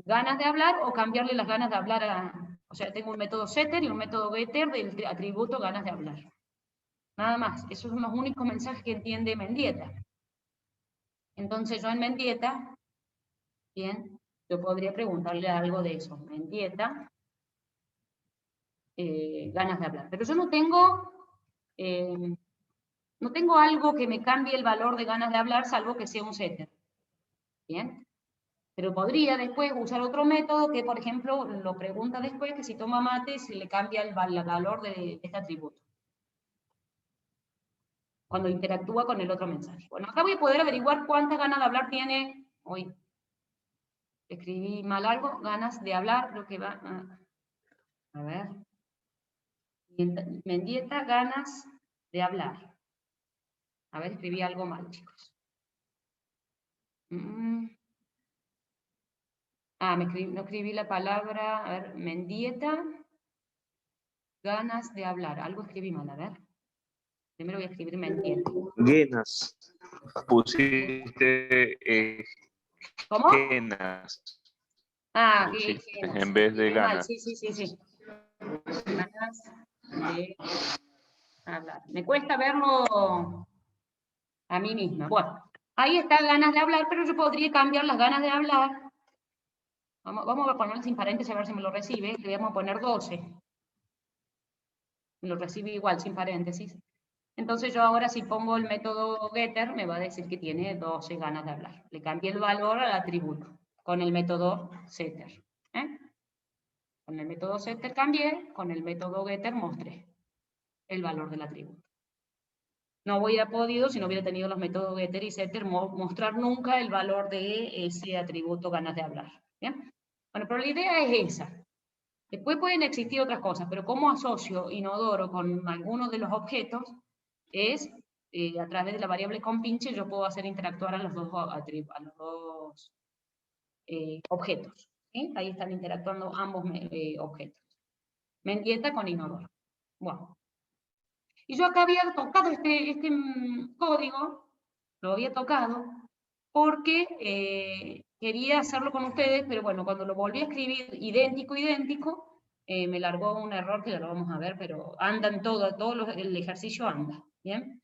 [SPEAKER 1] Ganas de hablar o cambiarle las ganas de hablar a... O sea, tengo un método setter y un método getter del atributo ganas de hablar. Nada más. Esos son los únicos mensajes que entiende Mendieta. Entonces yo en Mendieta, bien, yo podría preguntarle algo de eso. Mendieta, ganas de hablar. Pero yo no tengo algo que me cambie el valor de ganas de hablar, salvo que sea un setter. Bien. Pero podría después usar otro método que, por ejemplo, lo pregunta después, que si toma mate, se le cambia el valor de este atributo. Cuando interactúa con el otro mensaje. Bueno, acá voy a poder averiguar cuántas ganas de hablar tiene hoy. Escribí mal algo, ganas de hablar, creo que va a ver. Mendieta, ganas de hablar. A ver, escribí algo mal, chicos. No escribí la palabra, a ver, Mendieta, ganas de hablar. Algo escribí mal, a ver. Primero voy a escribir Mendieta.
[SPEAKER 4] Ganas. Pusiste
[SPEAKER 1] ¿Cómo?
[SPEAKER 4] ganas.
[SPEAKER 1] Ganas.
[SPEAKER 4] En vez de ganas.
[SPEAKER 1] Sí. Ganas de hablar. Me cuesta verlo a mí misma. Bueno, ahí está ganas de hablar, pero yo podría cambiar las ganas de hablar. Vamos a ponerlo sin paréntesis a ver si me lo recibe. Le vamos a poner 12. Me lo recibe igual, sin paréntesis. Entonces yo ahora si pongo el método getter, me va a decir que tiene 12 ganas de hablar. Le cambié el valor al atributo con el método setter. Con el método setter cambié, con el método getter mostré el valor del atributo. No hubiera podido, si no hubiera tenido los métodos getter y setter, mostrar nunca el valor de ese atributo ganas de hablar. ¿Bien? Bueno, pero la idea es esa. Después pueden existir otras cosas, pero cómo asocio inodoro con algunos de los objetos es, a través de la variable compinche, yo puedo hacer interactuar a los dos objetos. ¿Sí? Ahí están interactuando ambos objetos. Mendieta con inodoro. Bueno. Y yo acá había tocado este código, lo había tocado, porque quería hacerlo con ustedes, pero bueno, cuando lo volví a escribir idéntico, me largó un error que ya lo vamos a ver, pero andan el ejercicio anda, ¿bien?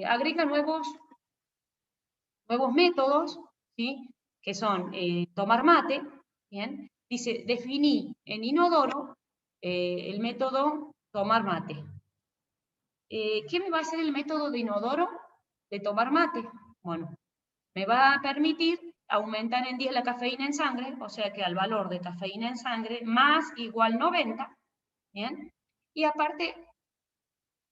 [SPEAKER 1] Agrega nuevos métodos, ¿sí? Que son tomar mate, ¿bien? Dice, definí en inodoro el método tomar mate. ¿Qué me va a hacer el método de inodoro de tomar mate? Bueno, me va a permitir aumentar en 10 la cafeína en sangre, o sea que al valor de cafeína en sangre más igual 90, ¿bien? Y aparte,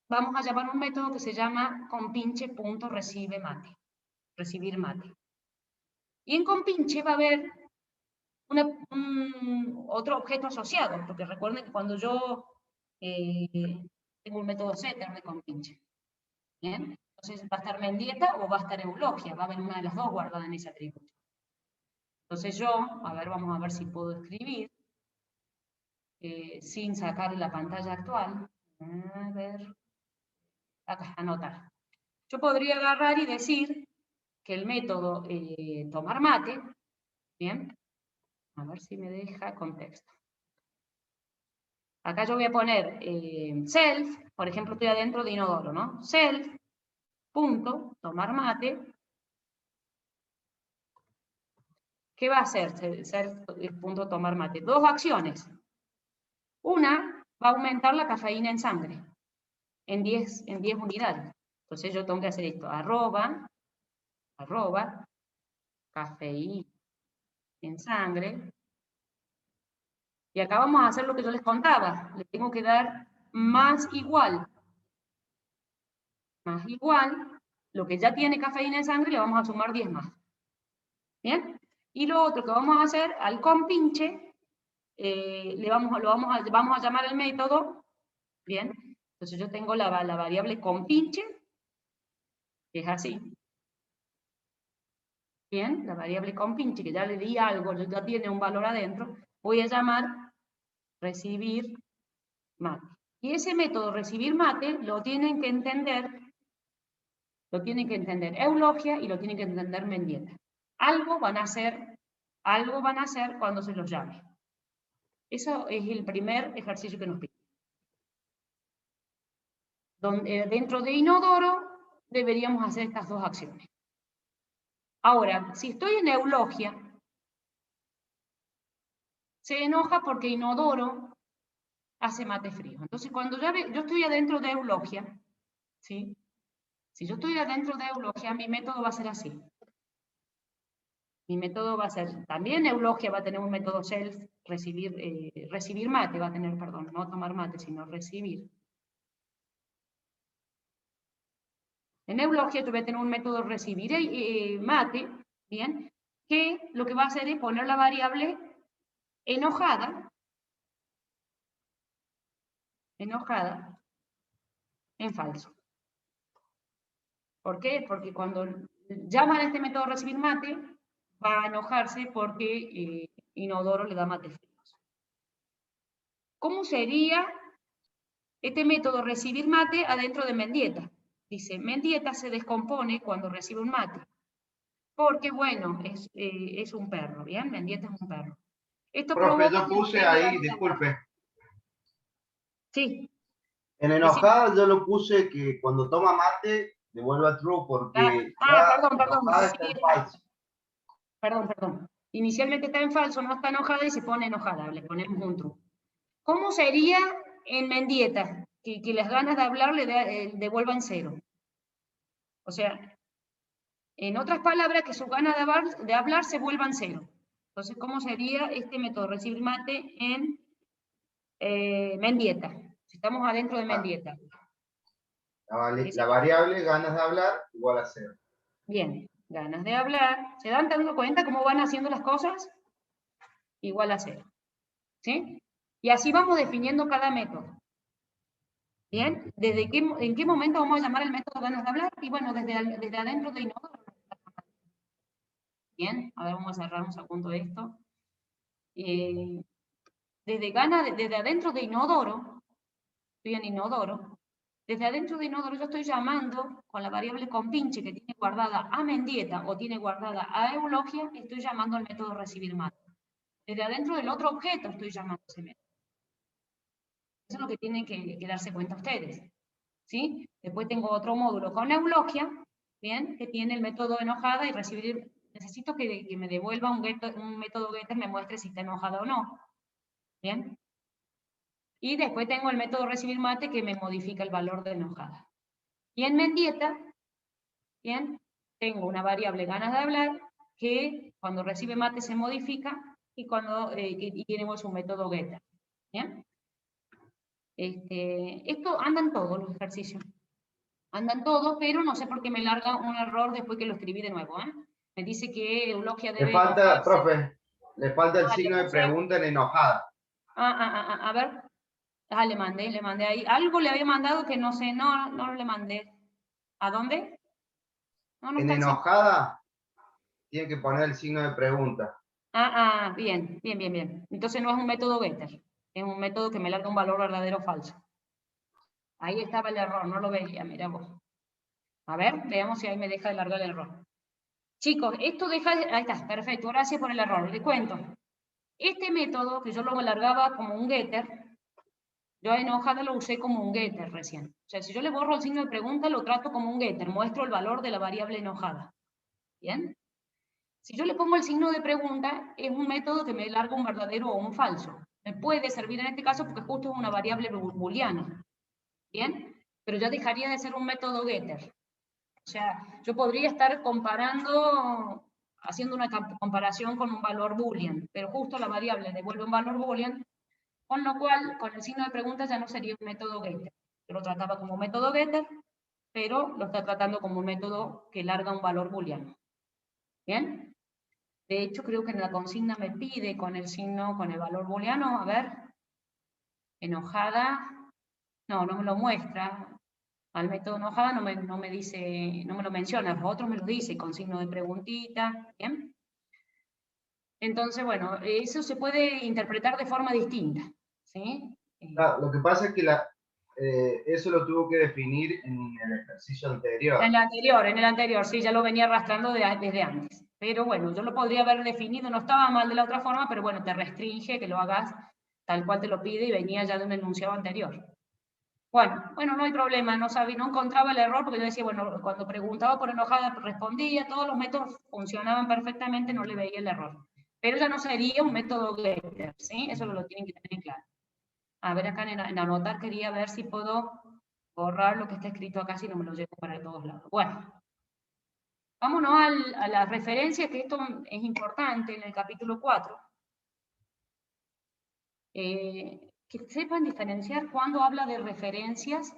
[SPEAKER 1] vamos a llamar un método que se llama compinche.recibir mate. Y en compinche va a haber otro objeto asociado, porque recuerden que cuando yo tengo un método setter de compinche, ¿bien? Entonces va a estar Mendieta o va a estar Eulogia, va a haber una de las dos guardada en ese atributo. Entonces yo, a ver, vamos a ver si puedo escribir sin sacar la pantalla actual. A ver, acá, anotar. Yo podría agarrar y decir que el método tomar mate, ¿bien? A ver si me deja contexto. Acá yo voy a poner self, por ejemplo, estoy adentro de inodoro, ¿no? Self, punto, tomar mate. ¿Qué va a hacer punto tomar mate? Dos acciones. Una va a aumentar la cafeína en sangre en 10 unidades. Entonces yo tengo que hacer esto, arroba, cafeína en sangre. Y acá vamos a hacer lo que yo les contaba. Le tengo que dar más igual. Más igual, lo que ya tiene cafeína en sangre le vamos a sumar 10 más. ¿Bien? Y lo otro que vamos a hacer, al compinche, vamos a llamar el método, ¿bien? Entonces yo tengo la variable compinche, que es así. Bien, la variable compinche, que ya le di algo, ya tiene un valor adentro, voy a llamar recibir mate. Y ese método recibir mate lo tienen que entender Lo tienen que entender Eulogia y lo tienen que entender Mendieta. Algo van a hacer cuando se los llame. Eso es el primer ejercicio que nos pide. Dentro de inodoro deberíamos hacer estas dos acciones. Ahora, si estoy en eulogia, se enoja porque inodoro hace mate frío. Entonces, cuando yo estoy adentro de eulogia, ¿sí? Si yo estoy adentro de eulogia, mi método va a ser así. Mi método va a ser, también eulogia va a tener un método self, recibir mate, va a tener, perdón, no tomar mate, sino recibir. En eulogia yo voy a tener un método recibir mate, ¿bien? Que lo que va a hacer es poner la variable enojada en falso. ¿Por qué? Porque cuando llaman a este método recibir mate, va a enojarse porque inodoro le da mate fríos. ¿Cómo sería este método recibir mate adentro de Mendieta? Dice, Mendieta se descompone cuando recibe un mate. Porque, bueno, es un perro, ¿bien? Mendieta es un perro. Esto
[SPEAKER 3] Profe,
[SPEAKER 1] provoca
[SPEAKER 3] yo puse ahí, disculpe.
[SPEAKER 1] Sí.
[SPEAKER 3] En enojada yo lo puse que cuando toma mate devuelva true porque
[SPEAKER 1] Perdón.
[SPEAKER 3] enojada está en falso.
[SPEAKER 1] Perdón. Inicialmente está en falso, no está enojada y se pone enojada, le ponemos un true. ¿Cómo sería en Mendieta? Que las ganas de hablar le devuelvan 0. O sea, en otras palabras, que sus ganas de hablar se vuelvan 0. Entonces, ¿cómo sería este método recibir mate en Mendieta? Si estamos adentro de Mendieta.
[SPEAKER 3] La variable ganas de hablar igual a 0.
[SPEAKER 1] Bien, ganas de hablar. ¿Se dan dando cuenta cómo van haciendo las cosas? Igual a 0. ¿Sí? Y así vamos definiendo cada método. ¿Bien? ¿En qué momento vamos a llamar el método ganas de hablar? Y bueno, desde adentro de inodoro. Bien, a ver, vamos a cerrar un segundo esto. Desde adentro de inodoro, estoy en inodoro, desde adentro de inodoro yo estoy llamando con la variable compinche que tiene guardada a Mendieta o tiene guardada a eulogia, estoy llamando al método recibir mate. Desde adentro del otro objeto estoy llamando ese método. Eso es lo que tienen que darse cuenta ustedes. ¿Sí? Después tengo otro módulo con eulogia, ¿bien? Que tiene el método enojada y recibir. Necesito que me devuelva un método getter, me muestre si está enojada o no. ¿Bien? Y después tengo el método recibir mate que me modifica el valor de enojada. Y en Mendieta, ¿bien? Tengo una variable ganas de hablar que cuando recibe mate se modifica y tenemos un método getter. ¿Bien? Esto andan todos los ejercicios. Andan todos, pero no sé por qué me larga un error después que lo escribí de nuevo. Me dice que eulogia debe...
[SPEAKER 3] Le falta, profe, le falta el signo de pregunta en enojada.
[SPEAKER 1] A ver. Le mandé ahí. Algo le había mandado que no sé, no le mandé. ¿A dónde? No
[SPEAKER 3] en
[SPEAKER 1] está
[SPEAKER 3] enojada tiene que poner el signo de pregunta.
[SPEAKER 1] Bien. Entonces no es un método getter. Es un método que me larga un valor verdadero o falso. Ahí estaba el error, no lo veía, mira vos. A ver, veamos si ahí me deja de largar el error. Chicos, esto deja... Ahí está, perfecto, gracias por el error. Les cuento. Este método, que yo lo largaba como un getter, yo a enojada lo usé como un getter recién. O sea, si yo le borro el signo de pregunta, lo trato como un getter, muestro el valor de la variable enojada. ¿Bien? Si yo le pongo el signo de pregunta, es un método que me larga un verdadero o un falso. Me puede servir en este caso porque justo es una variable booleana. ¿Bien? Pero ya dejaría de ser un método getter. O sea, yo podría estar haciendo una comparación con un valor boolean, pero justo la variable devuelve un valor boolean, con lo cual, con el signo de pregunta ya no sería un método getter. Yo lo trataba como método getter, pero lo está tratando como un método que larga un valor booleano. ¿Bien? De hecho, creo que en la consigna me pide con el valor booleano, a ver, enojada, no me lo muestra. Al método enojada no me dice, no me lo menciona, los otros me lo dice con signo de preguntita, ¿bien? Entonces, bueno, eso se puede interpretar de forma distinta, ¿sí?
[SPEAKER 3] Claro, lo que pasa es que eso lo tuvo que definir en el ejercicio anterior.
[SPEAKER 1] En el anterior, sí, ya lo venía arrastrando desde antes. Pero bueno, yo lo podría haber definido, no estaba mal de la otra forma, pero bueno, te restringe que lo hagas tal cual te lo pide y venía ya de un enunciado anterior. Bueno, no hay problema, no encontraba el error porque yo decía, bueno, cuando preguntaba por enojada respondía, todos los métodos funcionaban perfectamente, no le veía el error. Pero ya no sería un método getter, ¿sí? Eso lo tienen que tener claro. A ver, acá en anotar quería ver si puedo borrar lo que está escrito acá, si no me lo llevo para todos lados. Bueno, vámonos a la referencia, que esto es importante en el capítulo 4. Que sepan diferenciar cuando habla de referencias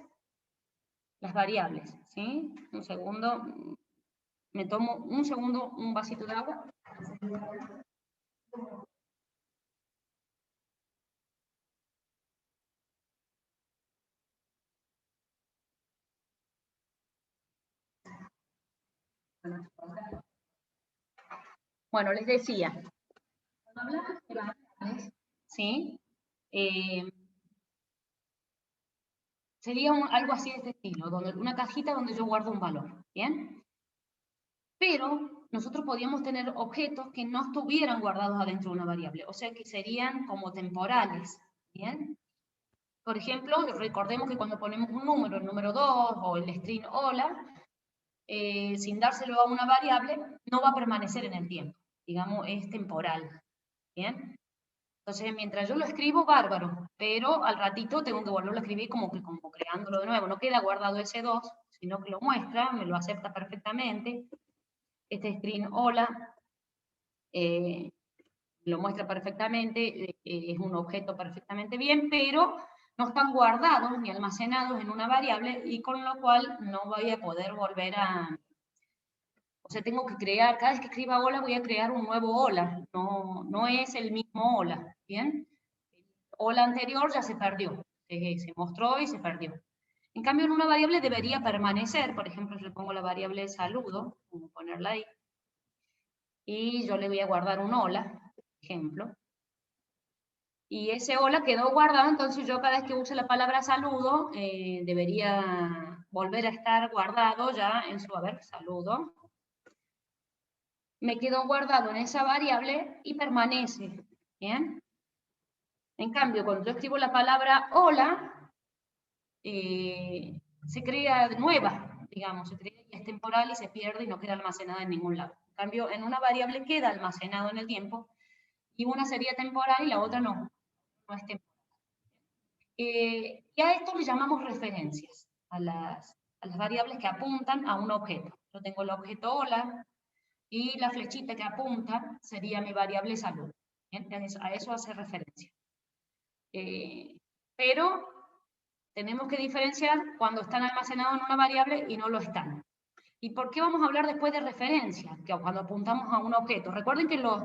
[SPEAKER 1] las variables, ¿sí? Un segundo, me tomo un segundo un vasito de agua. Bueno, les decía, cuando hablamos de variables, ¿sí? Sería algo así de este estilo, una cajita donde yo guardo un valor, ¿bien? Pero nosotros podíamos tener objetos que no estuvieran guardados adentro de una variable, o sea que serían como temporales, ¿bien? Por ejemplo, recordemos que cuando ponemos un número, el número 2 o el string hola, sin dárselo a una variable, no va a permanecer en el tiempo, digamos, es temporal, ¿bien? Entonces, mientras yo lo escribo, bárbaro, pero al ratito tengo que volverlo a escribir como creándolo de nuevo. No queda guardado ese 2, sino que lo muestra, me lo acepta perfectamente. Este string hola lo muestra perfectamente, es un objeto perfectamente bien, pero no están guardados ni almacenados en una variable y con lo cual no voy a poder volver a... O sea, tengo que crear, cada vez que escriba hola voy a crear un nuevo hola, no es el mismo hola, ¿bien? Hola anterior ya se perdió, se mostró y se perdió. En cambio, en una variable debería permanecer, por ejemplo, yo le pongo la variable saludo, voy a ponerla ahí, y yo le voy a guardar un hola, ejemplo, y ese hola quedó guardado, entonces yo cada vez que use la palabra saludo, debería volver a estar guardado ya en su, a ver, saludo, me quedó guardado en esa variable y permanece, ¿bien? En cambio, cuando yo escribo la palabra hola, se crea nueva, digamos, se crea y es temporal y se pierde y no queda almacenada en ningún lado. En cambio, en una variable queda almacenado en el tiempo y una sería temporal y la otra no es temporal. Y a esto le llamamos referencias, a las variables que apuntan a un objeto. Yo tengo el objeto hola y la flechita que apunta sería mi variable salud. ¿Bien? A eso hace referencia. Pero tenemos que diferenciar cuando están almacenados en una variable y no lo están. ¿Y por qué vamos a hablar después de referencia? Que cuando apuntamos a un objeto. Recuerden que los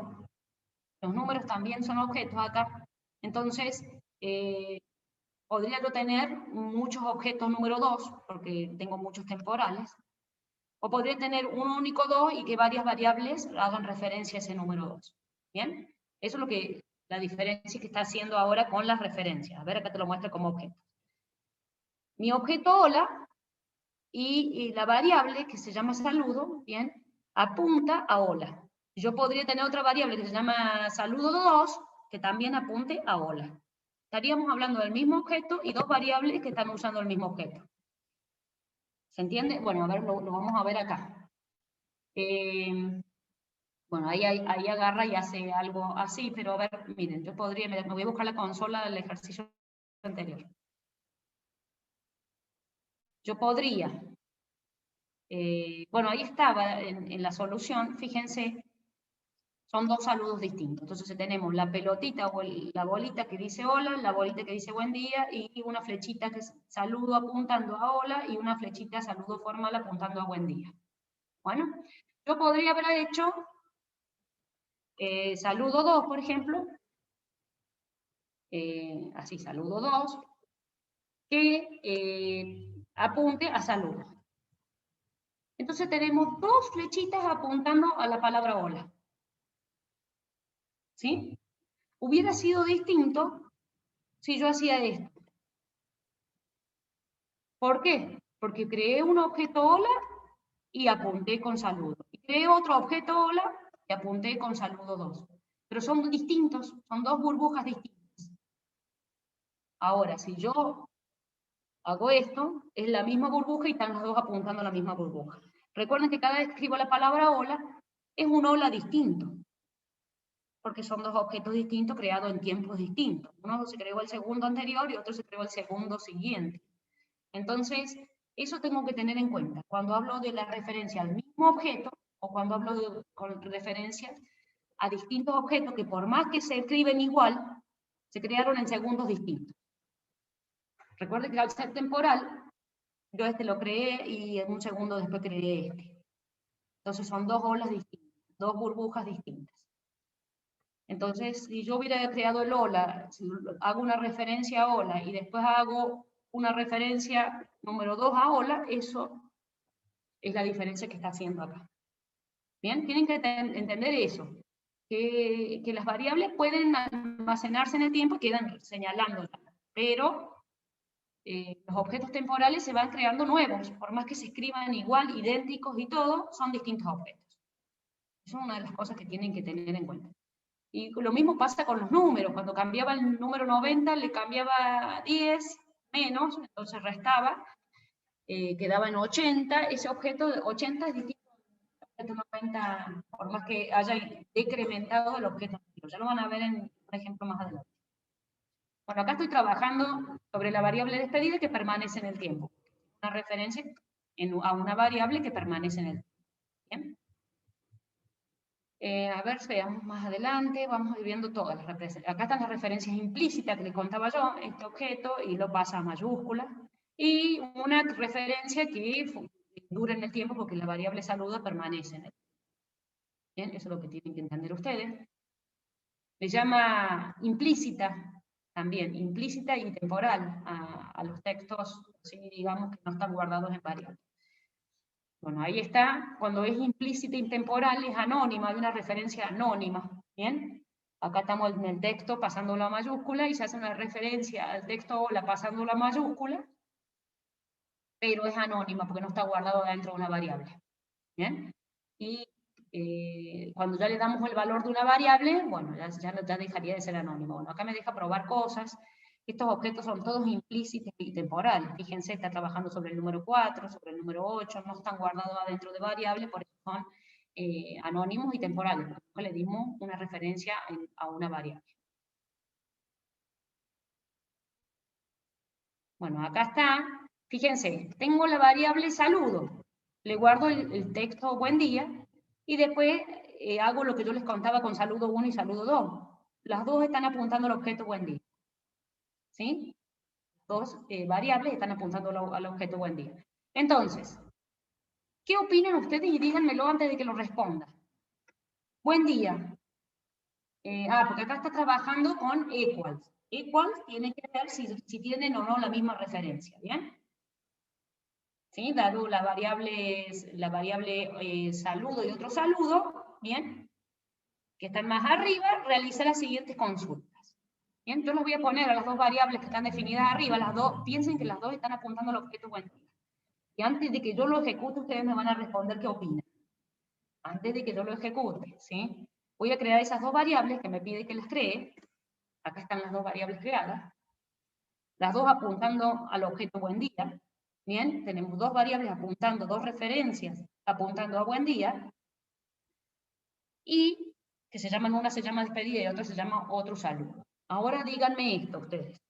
[SPEAKER 1] números también son objetos acá. Entonces, podría yo tener muchos objetos número 2, porque tengo muchos temporales. O podría tener un único 2 y que varias variables hagan referencia a ese número 2. ¿Bien? Eso es lo que, la diferencia que está haciendo ahora con las referencias. A ver, acá te lo muestro como objeto. Mi objeto hola y la variable que se llama saludo, ¿bien? Apunta a hola. Yo podría tener otra variable que se llama saludo 2, que también apunte a hola. Estaríamos hablando del mismo objeto y dos variables que están usando el mismo objeto. ¿Se entiende? Bueno, a ver, lo vamos a ver acá. Bueno, ahí agarra y hace algo así, pero a ver, miren, yo podría, me voy a buscar la consola del ejercicio anterior. Yo podría, bueno, ahí estaba en la solución, fíjense, son dos saludos distintos. Entonces tenemos la pelotita o la bolita que dice hola, la bolita que dice buen día y una flechita que es saludo apuntando a hola y una flechita saludo formal apuntando a buen día. Bueno, yo podría haber hecho saludo 2, por ejemplo, así, saludo 2, que apunte a saludo. Entonces tenemos dos flechitas apuntando a la palabra hola. ¿Sí? Hubiera sido distinto si yo hacía esto. ¿Por qué? Porque creé un objeto hola y apunté con saludo. Y creé otro objeto hola y apunté con saludo 2. Pero son distintos, son dos burbujas distintas. Ahora, si yo hago esto, es la misma burbuja y están las dos apuntando a la misma burbuja. Recuerden que cada vez que escribo la palabra hola, es un hola distinto. Porque son dos objetos distintos creados en tiempos distintos. Uno se creó el segundo anterior y otro se creó el segundo siguiente. Entonces, eso tengo que tener en cuenta cuando hablo de la referencia al mismo objeto o cuando hablo con referencias a distintos objetos que por más que se escriben igual, se crearon en segundos distintos. Recuerden que al ser temporal, yo este lo creé y en un segundo después creé este. Entonces son dos olas distintas, dos burbujas distintas. Entonces, si yo hubiera creado el hola, si hago una referencia a hola y después hago una referencia número 2 a hola, eso es la diferencia que está haciendo acá. Bien, tienen que entender eso, que las variables pueden almacenarse en el tiempo y quedan señalándolas, pero los objetos temporales se van creando nuevos, por más que se escriban igual, idénticos y todo, son distintos objetos. Eso es una de las cosas que tienen que tener en cuenta. Y lo mismo pasa con los números, cuando cambiaba el número 90, le cambiaba 10 menos, entonces restaba, quedaba en 80, ese objeto de 80 es distinto al objeto 90, por más que haya decrementado el objeto anterior. Ya lo van a ver en un ejemplo más adelante. Bueno, acá estoy trabajando sobre la variable despedida que permanece en el tiempo. Una referencia a una variable que permanece en el tiempo. ¿Bien? A ver, veamos más adelante, vamos a ir viendo todas las referencias. Acá están las referencias implícitas que les contaba yo, este objeto, y lo pasa a mayúscula. Y una referencia que dura en el tiempo porque la variable saludo permanece en el tiempo. Bien, eso es lo que tienen que entender ustedes. Le llama implícita, también, implícita y temporal a los textos, así digamos, que no están guardados en variables. Bueno, ahí está, cuando es implícita y temporal es anónima, hay una referencia anónima, ¿bien? Acá estamos en el texto pasándolo a mayúscula y se hace una referencia al texto hola pasándolo a mayúscula, pero es anónima porque no está guardado dentro de una variable, ¿bien? Y cuando ya le damos el valor de una variable, bueno, ya dejaría de ser anónimo. Bueno, acá me deja probar cosas. Estos objetos son todos implícitos y temporales. Fíjense, está trabajando sobre el número 4, sobre el número 8, no están guardados adentro de variables, por eso son anónimos y temporales, porque le dimos una referencia a una variable. Bueno, acá está, fíjense, tengo la variable saludo, le guardo el texto buen día, y después hago lo que yo les contaba con saludo 1 y saludo 2. Las dos están apuntando al objeto buen día. ¿Sí? Dos variables están apuntando al objeto buen día. Entonces, ¿qué opinan ustedes? Y díganmelo antes de que lo responda. Buen día. Porque acá está trabajando con equals. Equals tiene que ver si tienen o no la misma referencia, ¿bien? ¿Sí? Dado la variable saludo y otro saludo, ¿bien? Que están más arriba, realiza las siguientes consultas. Bien, yo los voy a poner a las dos variables que están definidas arriba, las dos, piensen que las dos están apuntando al objeto buen día. Y antes de que yo lo ejecute, ustedes me van a responder qué opinan. Antes de que yo lo ejecute, ¿sí? Voy a crear esas dos variables que me pide que las cree. Acá están las dos variables creadas. Las dos apuntando al objeto buen día. Bien, tenemos dos variables apuntando, dos referencias apuntando a buen día. Y que se llaman, una se llama despedida y otra se llama otro saludo. Ahora díganme esto ustedes.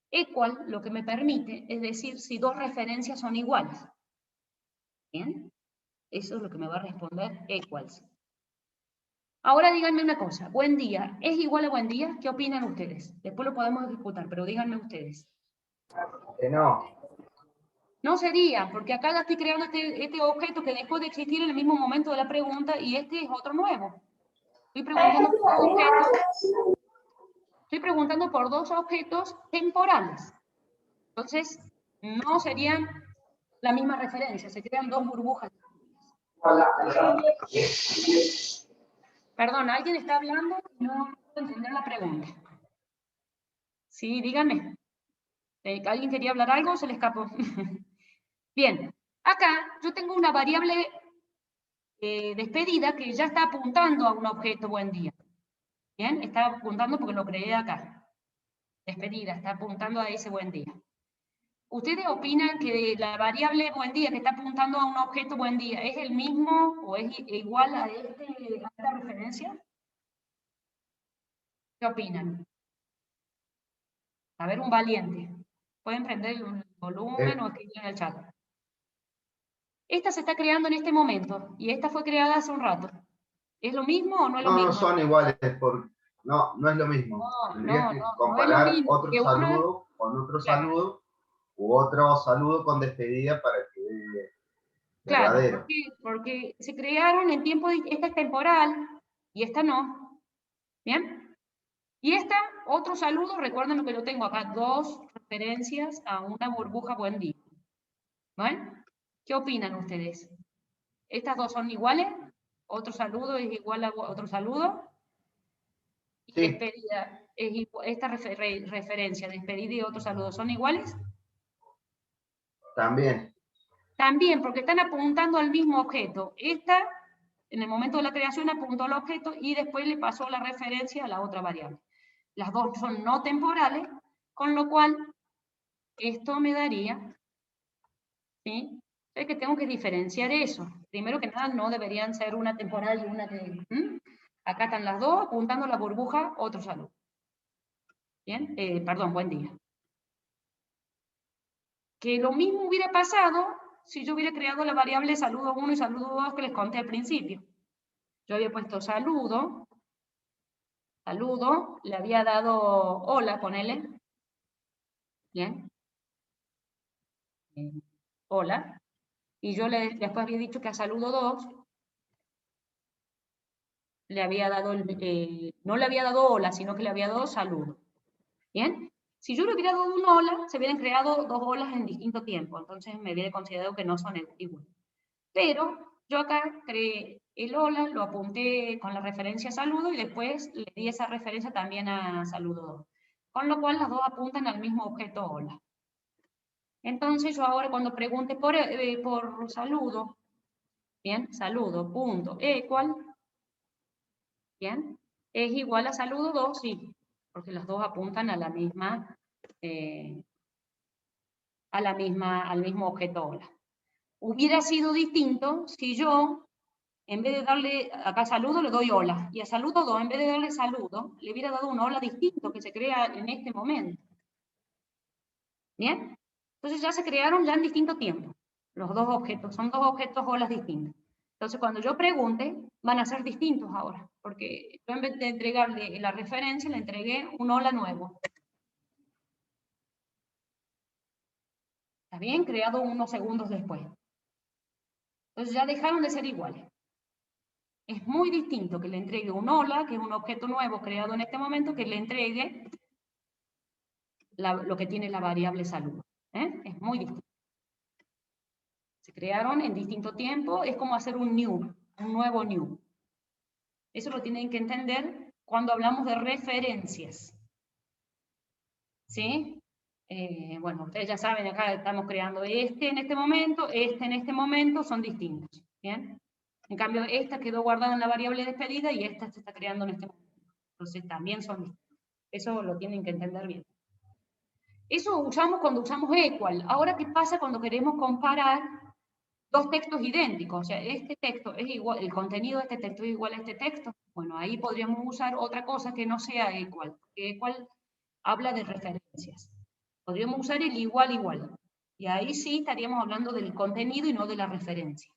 [SPEAKER 1] Equal lo que me permite es decir si dos referencias son iguales. ¿Bien? Eso es lo que me va a responder equals. Ahora díganme una cosa. Buen día, ¿es igual a buen día? ¿Qué opinan ustedes? Después lo podemos ejecutar, pero díganme ustedes.
[SPEAKER 3] No.
[SPEAKER 1] No sería, porque acá ya estoy creando este objeto que dejó de existir en el mismo momento de la pregunta y este es otro nuevo. Estoy preguntando por dos objetos temporales. Entonces, no serían la misma referencia, se crean dos burbujas. Perdón, ¿alguien está hablando? No puedo entender la pregunta. Sí, díganme. ¿Alguien quería hablar algo o se le escapó? Bien, acá yo tengo una variable despedida que ya está apuntando a un objeto buen día. Bien, está apuntando porque lo creé acá. Despedida, está apuntando a ese buen día. ¿Ustedes opinan que la variable buen día que está apuntando a un objeto buen día es el mismo o es igual a esta referencia? ¿Qué opinan? A ver, un valiente. Pueden prender el volumen o escribir en el chat. Esta se está creando en este momento y esta fue creada hace un rato. ¿Es lo mismo o no es lo mismo?
[SPEAKER 3] No son iguales, no es lo mismo. Tendrías que
[SPEAKER 1] no es lo
[SPEAKER 3] comparar
[SPEAKER 1] mismo,
[SPEAKER 3] otro
[SPEAKER 1] porque
[SPEAKER 3] saludo con otro saludo u otro saludo con despedida para que dé
[SPEAKER 1] claro,
[SPEAKER 3] verdadero.
[SPEAKER 1] porque se crearon en tiempo, esta es temporal y esta no. ¿Bien? Y esta, otro saludo, recuerden lo que yo tengo acá, 2 referencias a una burbuja buen día. ¿Vale? ¿Qué opinan ustedes? ¿Estas dos son iguales? ¿Otro saludo es igual a otro saludo? Y
[SPEAKER 3] Sí.
[SPEAKER 1] despedida, esta referencia, despedida y otro saludo, ¿son iguales?
[SPEAKER 3] También.
[SPEAKER 1] También, porque están apuntando al mismo objeto. Esta, en el momento de la creación, apuntó al objeto y después le pasó la referencia a la otra variable. Las dos son no temporales, con lo cual esto me daría, ¿sí? Es que tengo que diferenciar eso. Primero que nada, no deberían ser una temporal y una que... Acá están las dos apuntando a la burbuja, otro saludo. ¿Bien? Perdón, buen día. Que lo mismo hubiera pasado si yo hubiera creado la variable saludo 1 y saludo 2 que les conté al principio. Yo había puesto saludo, le había dado hola, ponele. Bien. Hola. Y yo después había dicho que a saludo 2 le había dado, no le había dado hola, sino que le había dado saludo. ¿Bien? Si yo le hubiera dado un hola, se hubieran creado 2 olas en distinto tiempo, entonces me hubiera considerado que no son iguales. Pero yo acá creé el hola, lo apunté con la referencia a saludo y después le di esa referencia también a saludo 2. Con lo cual las dos apuntan al mismo objeto hola. Entonces yo ahora cuando pregunte por saludo, bien, saludo, punto, equal, bien, es igual a saludo 2, sí, porque las dos apuntan a la misma, al mismo objeto hola. Hubiera sido distinto si yo, en vez de darle acá saludo, le doy hola, y a saludo 2, en vez de darle saludo, le hubiera dado un hola distinto que se crea en este momento. ¿Bien? Entonces ya se crearon ya en distinto tiempo. Los dos objetos, son dos objetos olas distintos. Entonces cuando yo pregunte, van a ser distintos ahora, porque yo en vez de entregarle la referencia, le entregué un hola nuevo. ¿Está bien? Creado unos segundos después. Entonces ya dejaron de ser iguales. Es muy distinto que le entregue un hola, que es un objeto nuevo creado en este momento, que le entregue lo que tiene la variable saludo. Es muy distinto. Se crearon en distinto tiempo, es como hacer un nuevo new. Eso lo tienen que entender cuando hablamos de referencias. ¿Sí? Bueno, ustedes ya saben, acá estamos creando este en este momento, son distintos. ¿Bien? En cambio, esta quedó guardada en la variable despedida y esta se está creando en este momento. Entonces también son distintos. Eso lo tienen que entender bien. Eso usamos cuando usamos equal. Ahora, ¿qué pasa cuando queremos comparar dos textos idénticos? O sea, este texto es igual, el contenido de este texto es igual a este texto. Bueno, ahí podríamos usar otra cosa que no sea equal, porque equal habla de referencias. Podríamos usar el igual. Y ahí sí estaríamos hablando del contenido y no de la referencia.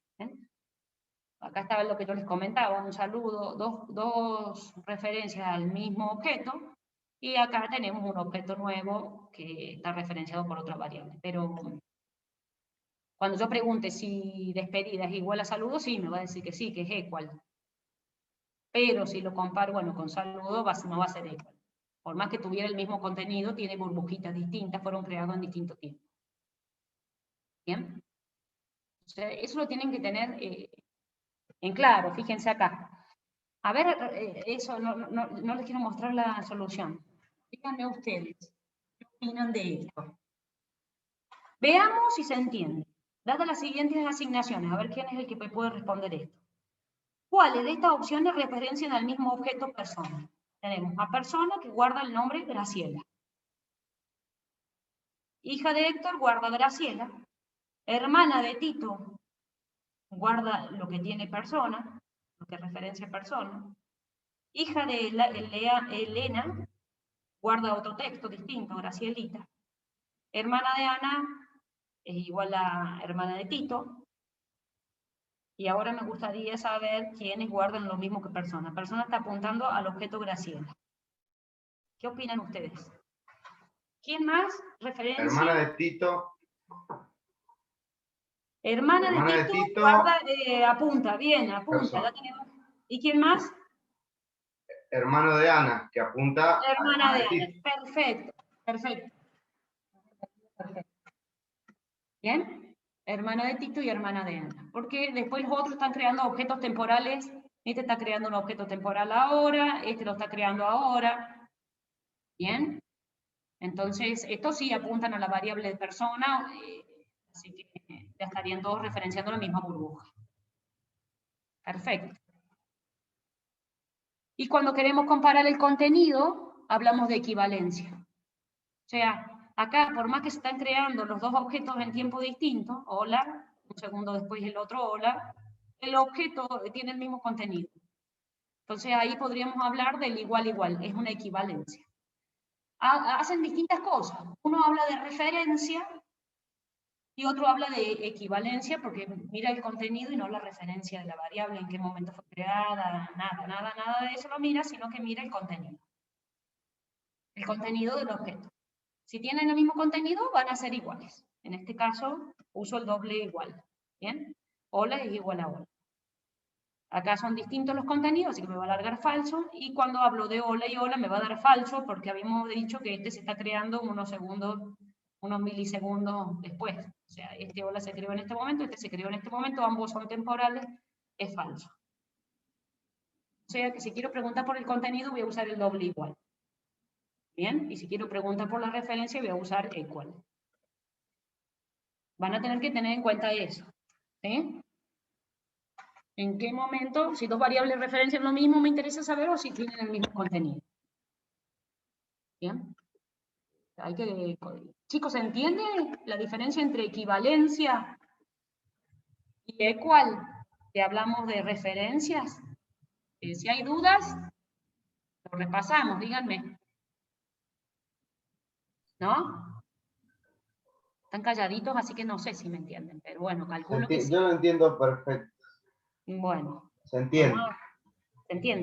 [SPEAKER 1] Acá estaba lo que yo les comentaba, un saludo, dos referencias al mismo objeto, y acá tenemos un objeto nuevo que está referenciado por otra variable. Pero cuando yo pregunte si despedida es igual a saludo, sí, me va a decir que sí, que es equal. Pero si lo comparo, bueno, con saludo no va a ser equal. Por más que tuviera el mismo contenido, tiene burbujitas distintas, fueron creados en distinto tiempo. ¿Bien? O sea, eso lo tienen que tener en claro, fíjense acá. A ver, eso, no les quiero mostrar la solución. Díganme ustedes, ¿qué opinan de esto? Veamos si se entiende. Dadas las siguientes asignaciones, a ver quién es el que me puede responder esto. ¿Cuáles de estas opciones referencian al mismo objeto persona? Tenemos a persona que guarda el nombre Graciela. Hija de Héctor guarda Graciela. Hermana de Tito guarda lo que tiene persona, lo que referencia a persona. Hija de Elena guarda otro texto distinto, Gracielita. Hermana de Ana es igual a hermana de Tito. Y ahora me gustaría saber quiénes guardan lo mismo que persona. Persona está apuntando al objeto Graciela. ¿Qué opinan ustedes? ¿Quién más? Referencia.
[SPEAKER 3] Hermana de Tito.
[SPEAKER 1] Hermana de Tito guarda, apunta, bien, apunta. La tenemos. ¿Y quién más?
[SPEAKER 3] Hermano de Ana, que apunta
[SPEAKER 1] Hermana
[SPEAKER 3] a
[SPEAKER 1] de
[SPEAKER 3] Tito.
[SPEAKER 1] Ana. Perfecto, perfecto. Perfecto. ¿Bien? Hermana de Tito y hermana de Ana. Porque después los otros están creando objetos temporales. Este está creando un objeto temporal ahora, este lo está creando ahora. ¿Bien? Entonces, estos sí apuntan a la variable de persona, así que ya estarían todos referenciando la misma burbuja. Perfecto. Y cuando queremos comparar el contenido, hablamos de equivalencia. O sea, acá, por más que se están creando los dos objetos en tiempo distinto, hola, un segundo después el otro hola, el objeto tiene el mismo contenido. Entonces ahí podríamos hablar del igual igual, es una equivalencia. Hacen distintas cosas. Uno habla de referencia y otro habla de equivalencia porque mira el contenido y no la referencia de la variable, en qué momento fue creada, nada de eso lo mira, sino que mira el contenido. El contenido del objeto. Si tienen el mismo contenido, van a ser iguales. En este caso, uso el doble igual. ¿Bien? Hola es igual a hola. Acá son distintos los contenidos, así que me va a largar falso. Y cuando hablo de hola y hola, me va a dar falso porque habíamos dicho que este se está creando unos segundos, unos milisegundos después. O sea, este hola se creó en este momento, este se creó en este momento, ambos son temporales, es falso. O sea, que si quiero preguntar por el contenido, voy a usar el doble igual. Bien, y si quiero preguntar por la referencia, voy a usar equal. Van a tener que tener en cuenta eso. ¿Sí? ¿En qué momento, si dos variables referencian lo mismo, me interesa saber o si tienen el mismo contenido? ¿Bien? Hay que, chicos, ¿se entiende la diferencia entre equivalencia y equal? Que hablamos de referencias. Si hay dudas, lo repasamos, díganme. ¿No? Están calladitos, así que no sé si me entienden, pero bueno, calculo que sí.
[SPEAKER 3] Yo lo entiendo perfecto.
[SPEAKER 1] Bueno.
[SPEAKER 3] Se entiende.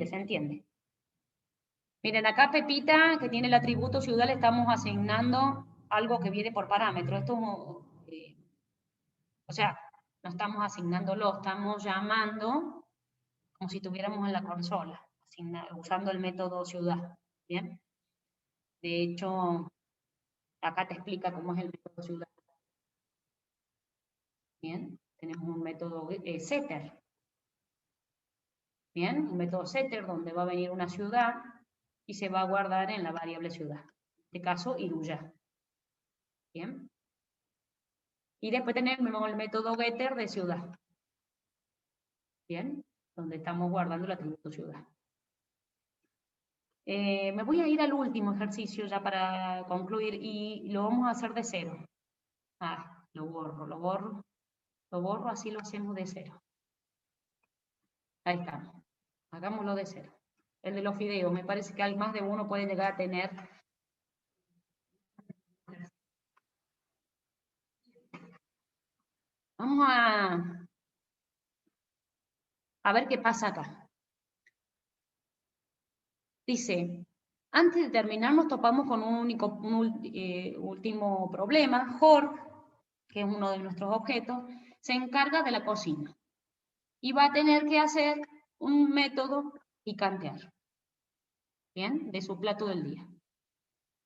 [SPEAKER 1] Se entiende. Miren, acá Pepita, que tiene el atributo ciudad, le estamos asignando algo que viene por parámetro. Esto, o sea, no estamos asignándolo, estamos llamando como si estuviéramos en la consola, usando el método ciudad. ¿Bien? De hecho, acá te explica cómo es el método ciudad. Bien, tenemos un método setter. Bien, un método setter donde va a venir una ciudad y se va a guardar en la variable ciudad. En este caso, Iruya. Bien. Y después tenemos el método getter de ciudad. Bien, donde estamos guardando el atributo ciudad. Me voy a ir al último ejercicio ya para concluir y lo vamos a hacer de cero. Lo borro, así lo hacemos de cero. Ahí estamos. Hagámoslo de cero. El de los fideos, me parece que hay más de uno puede llegar a tener. Vamos a ver qué pasa acá. Dice, antes de terminar nos topamos con un último problema. Jorge, que es uno de nuestros objetos, se encarga de la cocina. Y va a tener que hacer un método picantear. ¿Bien? De su plato del día.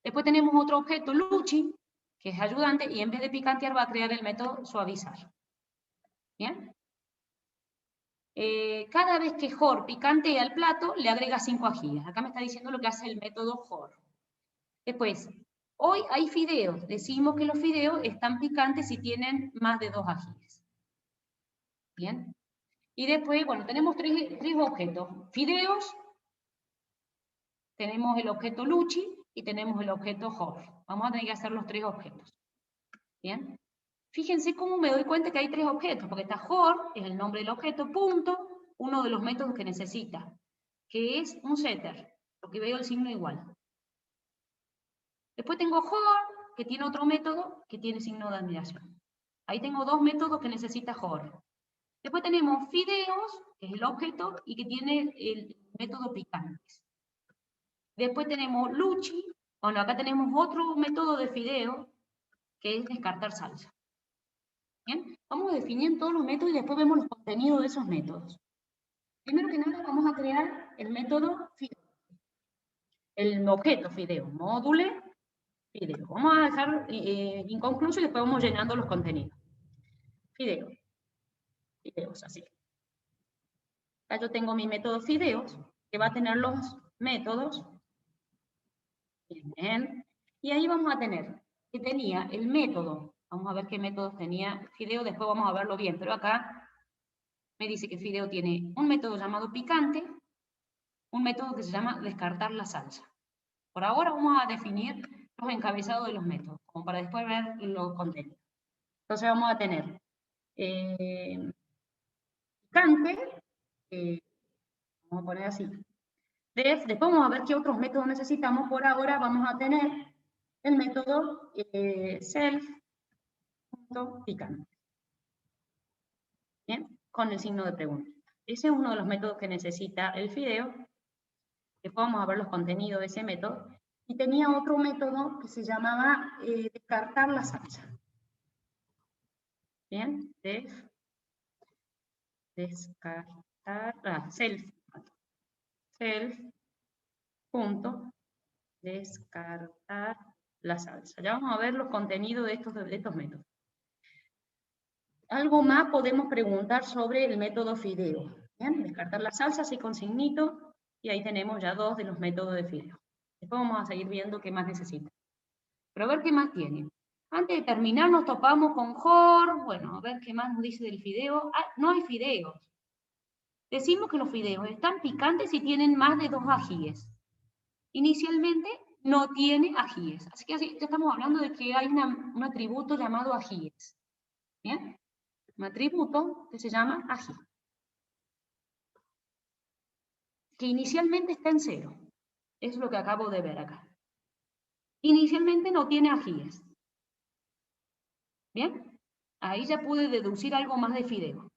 [SPEAKER 1] Después tenemos otro objeto, Luchi, que es ayudante, y en vez de picantear va a crear el método suavizar. ¿Bien? Cada vez que Jorge picantea el plato, le agrega 5 ajíes. Acá me está diciendo lo que hace el método Jorge. Después, Hoy hay fideos. Decimos que los fideos están picantes si tienen más de 2 ajíes. ¿Bien? Y después, bueno, tenemos tres objetos. Fideos, tenemos el objeto Luchi y tenemos el objeto Jorge. Vamos a tener que hacer los 3 objetos. ¿Bien? Fíjense cómo me doy cuenta que hay 3 objetos, porque está Jorge, es el nombre del objeto, punto, uno de los métodos que necesita, que es un setter, porque veo el signo igual. Después tengo Jorge, que tiene otro método que tiene signo de admiración. Ahí tengo 2 métodos que necesita Jorge. Después tenemos fideos, que es el objeto, y que tiene el método picantes. Después tenemos Luchi, bueno, acá tenemos otro método de fideo, que es descartar salsa. ¿Bien? Vamos definiendo todos los métodos y después vemos los contenidos de esos métodos. Primero que nada vamos a crear el método fideo. El objeto fideo, módule fideo. Vamos a dejar inconcluso y después vamos llenando los contenidos. Fideo. Fideos, así. Acá yo tengo mi método fideos, que va a tener los métodos. Bien. Y ahí vamos a tener que tenía el método. Vamos a ver qué métodos tenía fideo, después vamos a verlo bien. Pero acá me dice que fideo tiene un método llamado picante, un método que se llama descartar la salsa. Por ahora vamos a definir los encabezados de los métodos, como para después ver los contenidos. Entonces vamos a tener picante, vamos a poner así. Después vamos a ver qué otros métodos necesitamos. Por ahora vamos a tener el método self.picante. ¿Bien? Con el signo de pregunta. Ese es uno de los métodos que necesita el fideo. Después vamos a ver los contenidos de ese método. Y tenía otro método que se llamaba descartar la salsa. Bien, descartar, self.descartar la salsa. Ya vamos a ver los contenidos de estos métodos. Algo más podemos preguntar sobre el método fideo. Bien, descartar la salsa, así con signito, y ahí tenemos ya 2 de los métodos de fideo. Después vamos a seguir viendo qué más necesita. Pero a ver qué más tiene. Antes de terminar nos topamos con Jorge. Bueno, a ver qué más nos dice del fideo. Ah, no hay fideos. Decimos que los fideos están picantes si tienen más de 2 ajíes. Inicialmente no tiene ajíes. Así que ya estamos hablando de que hay un atributo llamado ajíes. ¿Bien? Un atributo que se llama ají. Que inicialmente está en 0. Es lo que acabo de ver acá. Inicialmente no tiene ajíes. ¿Bien? Ahí ya pude deducir algo más de fideo.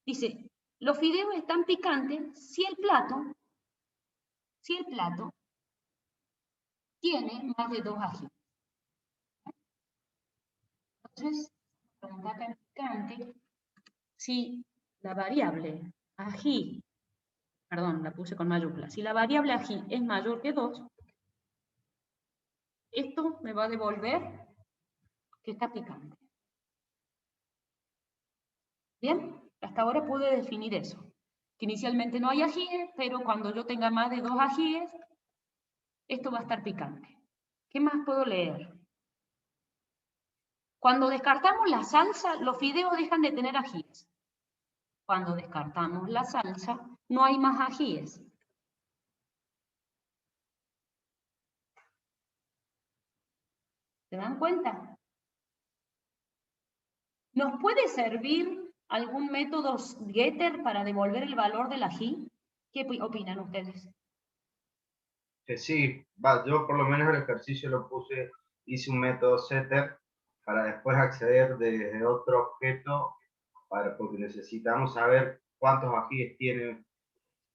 [SPEAKER 1] Dice, los fideos están picantes si el plato tiene más de 2 ajíes. Entonces, pregunta acá en picante, si la variable ají, perdón, la puse con mayúscula, si la variable ají es mayor que 2, esto me va a devolver que está picante. ¿Bien? Hasta ahora pude definir eso. Que inicialmente no hay ajíes, pero cuando yo tenga más de 2 ajíes, esto va a estar picante. ¿Qué más puedo leer? Cuando descartamos la salsa, los fideos dejan de tener ajíes. Cuando descartamos la salsa, no hay más ajíes. ¿Se dan cuenta? ¿Nos puede servir algún método getter para devolver el valor del ají? ¿Qué opinan ustedes?
[SPEAKER 3] Que sí, yo por lo menos el ejercicio lo puse, hice un método setter para después acceder desde otro objeto, porque necesitamos saber cuántos ajíes tienen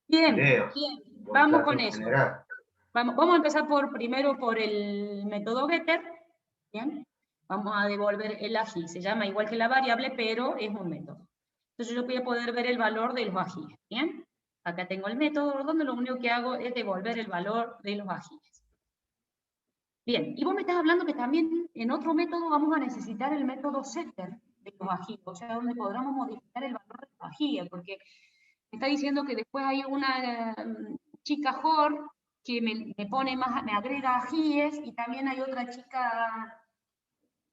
[SPEAKER 3] fideos.
[SPEAKER 1] Bien, vamos con eso. Vamos a empezar primero por el método getter. Bien, vamos a devolver el ají. Se llama igual que la variable, pero es un método. Entonces yo voy a poder ver el valor de los ajíes. Bien, acá tengo el método donde lo único que hago es devolver el valor de los ajíes. Bien, y vos me estás hablando que también en otro método vamos a necesitar el método setter de los ajíes, o sea, donde podamos modificar el valor de los ajíes, porque me está diciendo que después hay una chica Jorge que me pone más, me agrega ajíes, y también hay otra chica,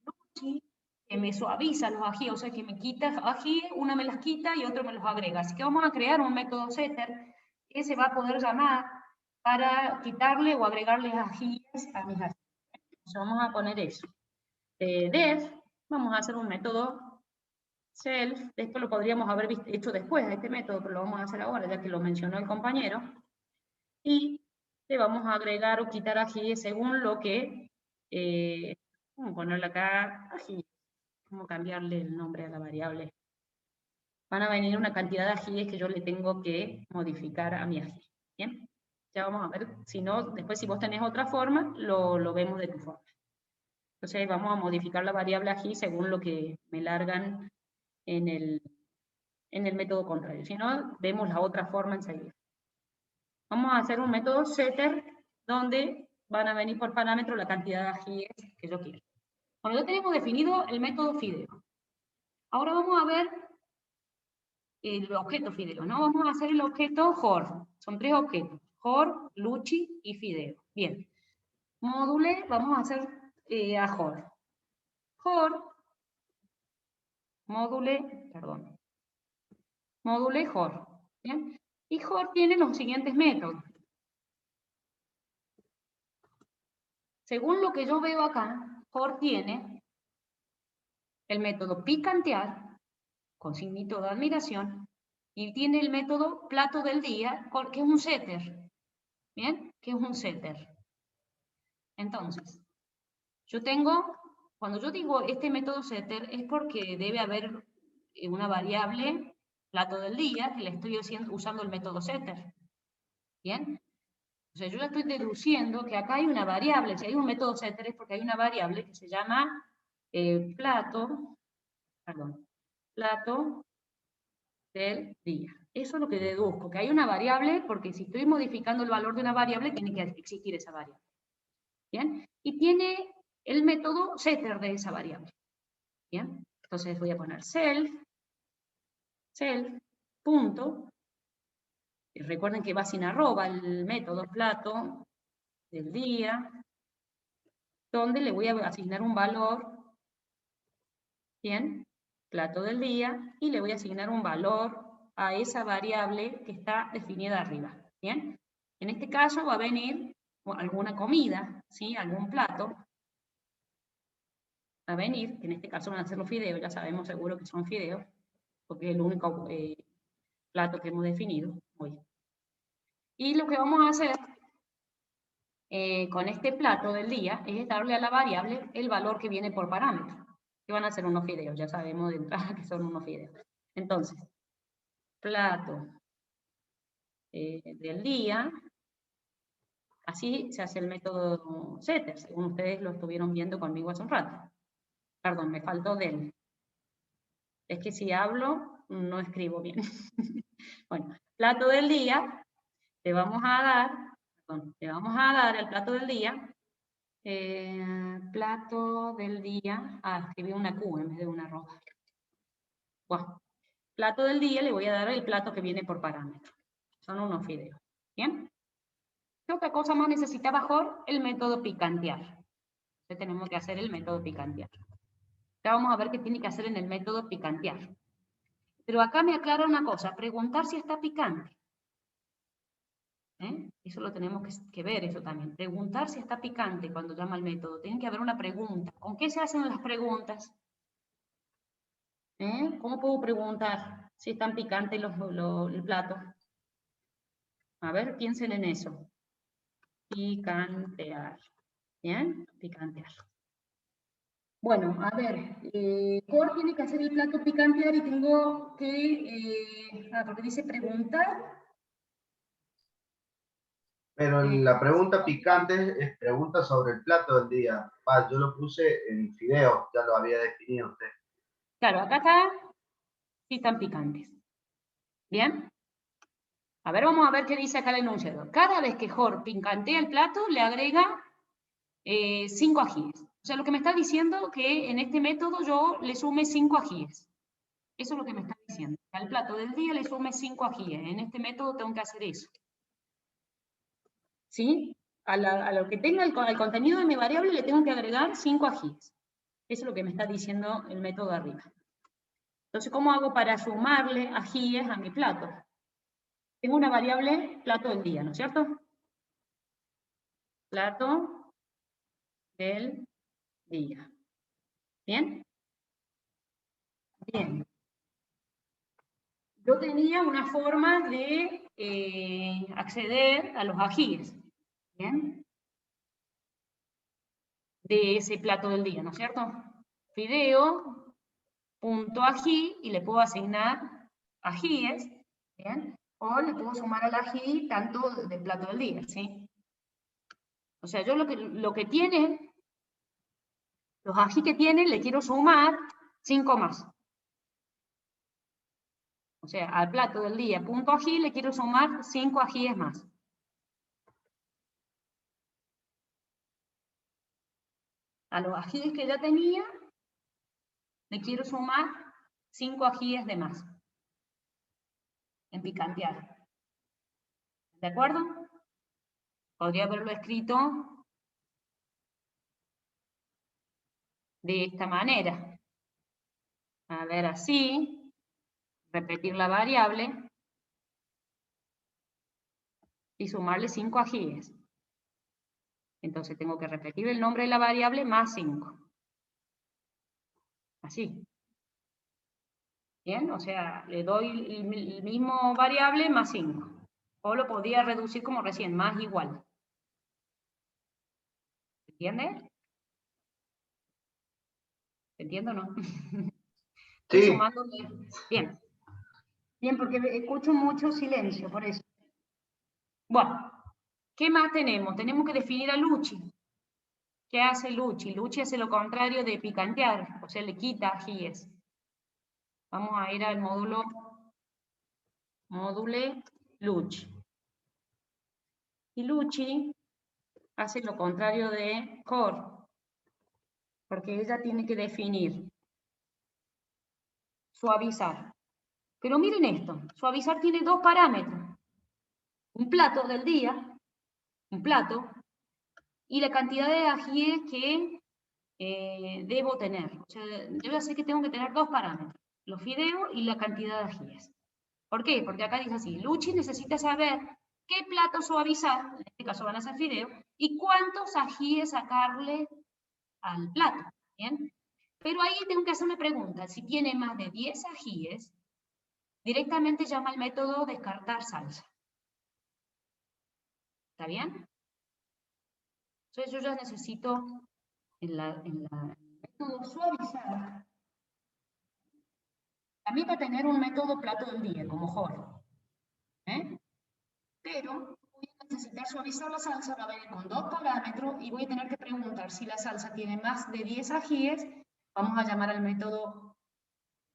[SPEAKER 1] Luchi, que me suaviza los ajíes, o sea que me quita ajíes, una me las quita y otro me los agrega. Así que vamos a crear un método setter que se va a poder llamar para quitarle o agregarle ajíes a mis ajíes. Entonces vamos a poner eso. Def, vamos a hacer un método self, esto lo podríamos haber hecho después de este método, pero lo vamos a hacer ahora ya que lo mencionó el compañero, y le vamos a agregar o quitar ajíes según lo que, vamos a ponerle acá ajíes, vamos a cambiarle el nombre a la variable. Van a venir una cantidad de ajíes que yo le tengo que modificar a mi ají, ¿bien? Ya vamos a ver, si no, después si vos tenés otra forma, lo vemos de tu forma. Entonces vamos a modificar la variable ají según lo que me largan en el método contrario. Si no, vemos la otra forma enseguida. Vamos a hacer un método setter donde van a venir por parámetro la cantidad de ajíes que yo quiero. Bueno, ya tenemos definido el método fideo. Ahora vamos a ver el objeto fideo, ¿no? Vamos a hacer el objeto JOR. Son 3 objetos: JOR, Luchi y fideo. Bien. Módule, vamos a hacer a JOR. JOR, módule JOR. ¿Bien? Y JOR tiene los siguientes métodos. Según lo que yo veo acá, JOR tiene el método picantear, con signito de admiración, y tiene el método plato del día, que es un setter. ¿Bien? Que es un setter. Entonces, yo tengo, cuando yo digo este método setter, es porque debe haber una variable plato del día que le estoy usando el método setter. ¿Bien? O sea, yo ya estoy deduciendo que acá hay una variable. Si hay un método setter es porque hay una variable que se llama plato del día. Eso es lo que deduzco, que hay una variable, porque si estoy modificando el valor de una variable, tiene que existir esa variable. ¿Bien? Y tiene el método setter de esa variable. ¿Bien? Entonces voy a poner self, punto, y recuerden que va sin arroba el método plato del día, donde le voy a asignar un valor, ¿bien? Plato del día, y le voy a asignar un valor a esa variable que está definida arriba, ¿bien? En este caso va a venir alguna comida, ¿sí? Algún plato, a venir, que en este caso van a ser los fideos, ya sabemos seguro que son fideos, porque es el único plato que hemos definido hoy. Y lo que vamos a hacer con este plato del día es darle a la variable el valor que viene por parámetro, que van a ser unos fideos, ya sabemos de entrada que son unos fideos. Entonces, plato del día, así se hace el método setter, según ustedes lo estuvieron viendo conmigo hace un rato. Perdón, me faltó del. Es que si hablo, no escribo bien. Bueno, plato del día, le vamos a dar el plato del día, escribí una Q en vez de una arroba. Bueno, plato del día le voy a dar el plato que viene por parámetro. Son unos fideos. ¿Bien? ¿Qué otra cosa más necesitaba JOR? El método picantear. Entonces tenemos que hacer el método picantear. Ya vamos a ver qué tiene que hacer en el método picantear. Pero acá me aclara una cosa, preguntar si está picante. Eso lo tenemos que ver, eso también. Preguntar si está picante cuando llama al método. Tiene que haber una pregunta. ¿Con qué se hacen las preguntas? ¿Cómo puedo preguntar si están picantes el plato? A ver, piensen en eso. Picantear. ¿Bien? Picantear. Bueno, a ver, JOR tiene que hacer el plato picantear y tengo que, porque dice preguntar.
[SPEAKER 3] Pero la pregunta picante es pregunta sobre el plato del día. Yo lo puse en fideos, ya lo había definido usted.
[SPEAKER 1] Claro, acá está, si están picantes. ¿Bien? A ver, vamos a ver qué dice acá el enunciado. Cada vez que JOR picantea el plato, le agrega 5 ajíes. O sea, lo que me está diciendo que en este método yo le sume 5 ajíes. Eso es lo que me está diciendo. Al plato del día le sume 5 ajíes. En este método tengo que hacer eso. ¿sí? A lo que tenga el contenido de mi variable le tengo que agregar 5 ajíes. Eso es lo que me está diciendo el método de arriba. Entonces, ¿cómo hago para sumarle ajíes a mi plato? Tengo una variable plato del día, ¿no es cierto? Plato del día. ¿Bien? Bien. Yo tenía una forma de acceder a los ajíes. ¿Bien? De ese plato del día, ¿no es cierto? Fideo, punto ají, y le puedo asignar ajíes, ¿bien? O le puedo sumar al ají tanto del plato del día, ¿sí? O sea, yo lo que tiene, los ají que tiene, le quiero sumar 5 más. O sea, al plato del día, punto ají, le quiero sumar 5 ajíes más. A los ajíes que ya tenía, le quiero sumar 5 ajíes de más. En picantear. ¿De acuerdo? Podría haberlo escrito de esta manera. A ver, así. Repetir la variable. Y sumarle 5 ajíes. Entonces tengo que repetir el nombre de la variable más 5. Así. Bien, o sea, le doy el mismo variable más 5. O lo podría reducir como recién, más igual. ¿Entiende? ¿Entiendo o no? Estoy
[SPEAKER 3] Sí.
[SPEAKER 1] sumándole. Bien. Bien, porque escucho mucho silencio, por eso. Bueno, ¿qué más tenemos? Tenemos que definir a Luchi. ¿Qué hace Luchi? Luchi hace lo contrario de picantear, o sea, le quita ajíes. Vamos a ir al módulo Luchi. Y Luchi hace lo contrario de core, porque ella tiene que definir suavizar. Pero miren esto, suavizar tiene 2 parámetros. Un plato del día, un plato, y la cantidad de ajíes que debo tener. O sea, yo ya sé que tengo que tener 2 parámetros, los fideos y la cantidad de ajíes. ¿Por qué? Porque acá dice así, Luchi necesita saber qué plato suavizar, en este caso van a ser fideos, y cuántos ajíes sacarle al plato, ¿bien? Pero ahí tengo que hacer una pregunta, si tiene más de 10 ajíes, directamente llama al método descartar salsa. ¿Está bien? Entonces yo ya necesito en el método suavizar, también va a tener un método plato del día, como Jorge. Pero voy a necesitar suavizar la salsa, va a venir con 2 parámetros y voy a tener que preguntar si la salsa tiene más de 10 ajíes, vamos a llamar al método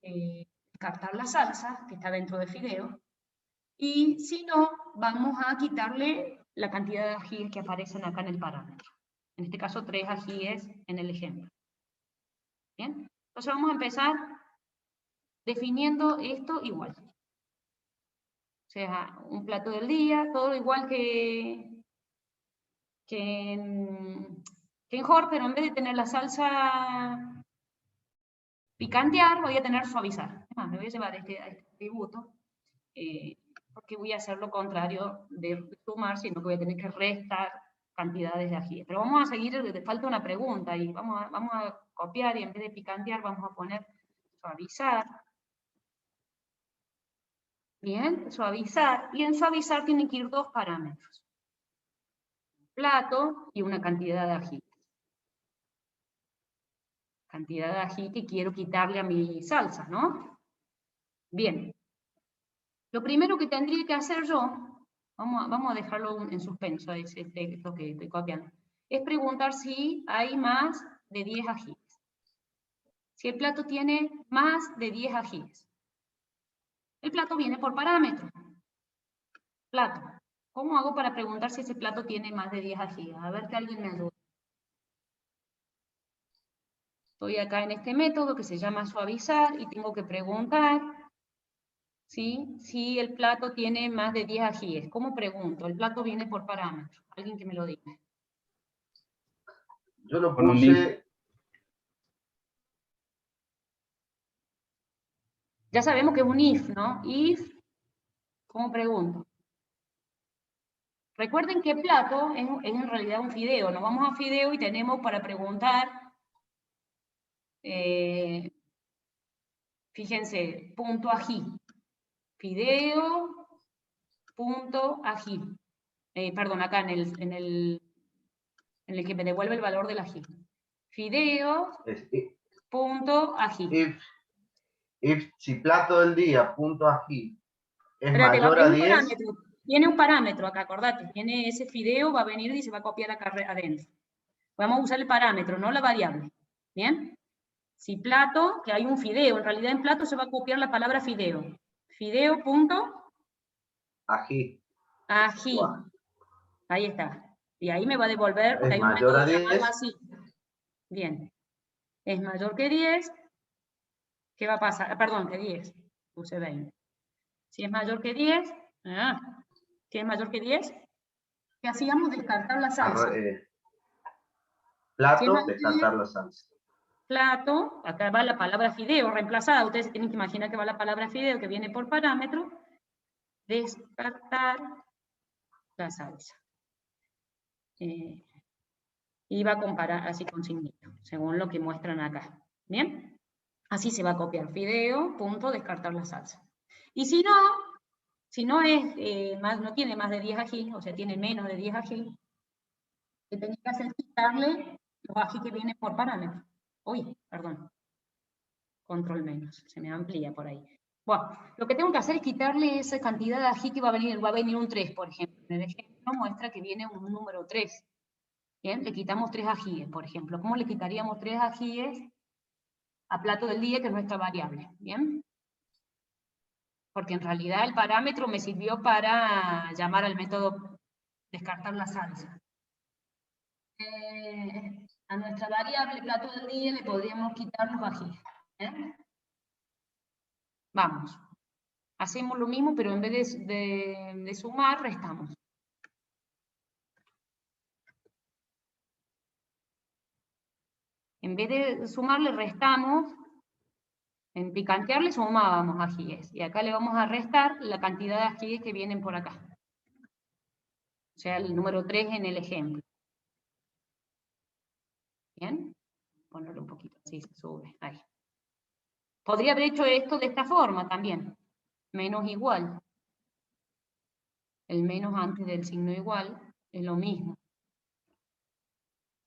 [SPEAKER 1] descartar la salsa, que está dentro de fideo, y si no, vamos a quitarle la cantidad de ajíes que aparecen acá en el parámetro. En este caso, 3 ajíes en el ejemplo. ¿Bien? Entonces vamos a empezar definiendo esto igual. O sea, un plato del día, todo igual que en Jorge, pero en vez de tener la salsa picantear, voy a tener suavizar. Además, me voy a llevar a este atributo, porque voy a hacer lo contrario de sumar, sino que voy a tener que restar cantidades de ají. Pero vamos a seguir, te falta una pregunta, y vamos a copiar, y en vez de picantear vamos a poner suavizar. Bien, suavizar. Y en suavizar tienen que ir 2 parámetros. Un plato y una cantidad de ají. Cantidad de ají que quiero quitarle a mi salsa, ¿no? Bien. Lo primero que tendría que hacer yo, vamos a dejarlo en suspenso, ese texto que estoy copiando, es preguntar si hay más de 10 ajíes. Si el plato tiene más de 10 ajíes. El plato viene por parámetro. Plato. ¿Cómo hago para preguntar si ese plato tiene más de 10 ajíes? A ver que alguien me ayude. Estoy acá en este método que se llama suavizar y tengo que preguntar ¿sí? Si el plato tiene más de 10 ajíes. ¿Cómo pregunto? El plato viene por parámetro. Alguien que me lo diga.
[SPEAKER 3] Yo lo
[SPEAKER 4] Con un if.
[SPEAKER 3] puse,
[SPEAKER 1] Ya sabemos que es un if, ¿no? If, ¿cómo pregunto? Recuerden que plato es en realidad un fideo. Nos vamos a fideo y tenemos para preguntar, fíjense, punto ají. Fideo, punto ají. Perdón, acá en el que me devuelve el valor del ají. Fideo,
[SPEAKER 3] es
[SPEAKER 1] punto ají.
[SPEAKER 3] if si plato del día, punto ají, es
[SPEAKER 1] Espérate,
[SPEAKER 3] mayor a
[SPEAKER 1] un
[SPEAKER 3] 10,
[SPEAKER 1] parámetro. Tiene un parámetro acá, acordate. Tiene ese fideo, va a venir y se va a copiar acá adentro. Vamos a usar el parámetro, no la variable. ¿Bien? Si plato, que hay un fideo, en realidad en plato se va a copiar la palabra fideo. Fideo, punto,
[SPEAKER 3] ají.
[SPEAKER 1] ají.
[SPEAKER 3] Guau.
[SPEAKER 1] Ahí está. Y ahí me va a devolver, porque
[SPEAKER 3] Es
[SPEAKER 1] hay un
[SPEAKER 3] mayor
[SPEAKER 1] método
[SPEAKER 3] a
[SPEAKER 1] llamado
[SPEAKER 3] 10,
[SPEAKER 1] así. Bien. Es mayor que 10. ¿Qué va a pasar? Perdón, que 10. Puse 20. Si es mayor que 10, ¿qué es mayor que 10? ¿Qué hacíamos? Descartar la salsa. Si es
[SPEAKER 3] plato,
[SPEAKER 1] mayor que 10,
[SPEAKER 3] descartar la salsa.
[SPEAKER 1] plato, acá va la palabra fideo reemplazada. Ustedes tienen que imaginar que va la palabra fideo que viene por parámetro. Descartar la salsa. Y va a comparar así con signito, según lo que muestran acá. ¿Bien? Así se va a copiar. Fideo, punto, descartar la salsa. Y si no es no tiene más de 10 ají, o sea, tiene menos de 10 ají, que tenés que hacer es quitarle los ají que vienen por parámetro. Uy, perdón. Control menos, se me amplía por ahí. Bueno, lo que tengo que hacer es quitarle esa cantidad de ají que va a venir un 3, por ejemplo. En el ejemplo muestra que viene un número 3. Bien, le quitamos 3 ajíes, por ejemplo. ¿Cómo le quitaríamos 3 ajíes a plato del día, que es nuestra variable? Bien. Porque en realidad el parámetro me sirvió para llamar al método descartar la salsa. A nuestra variable plato del día le podríamos quitar los ajíes. Vamos. Hacemos lo mismo, pero en vez de sumar, restamos. En vez de sumar, le restamos. En picantear le sumábamos ajíes. Y acá le vamos a restar la cantidad de ajíes que vienen por acá. O sea, el número 3 en el ejemplo. ¿Bien? Ponerlo un poquito así, se sube. Ahí. Podría haber hecho esto de esta forma también. Menos igual. El menos antes del signo igual es lo mismo.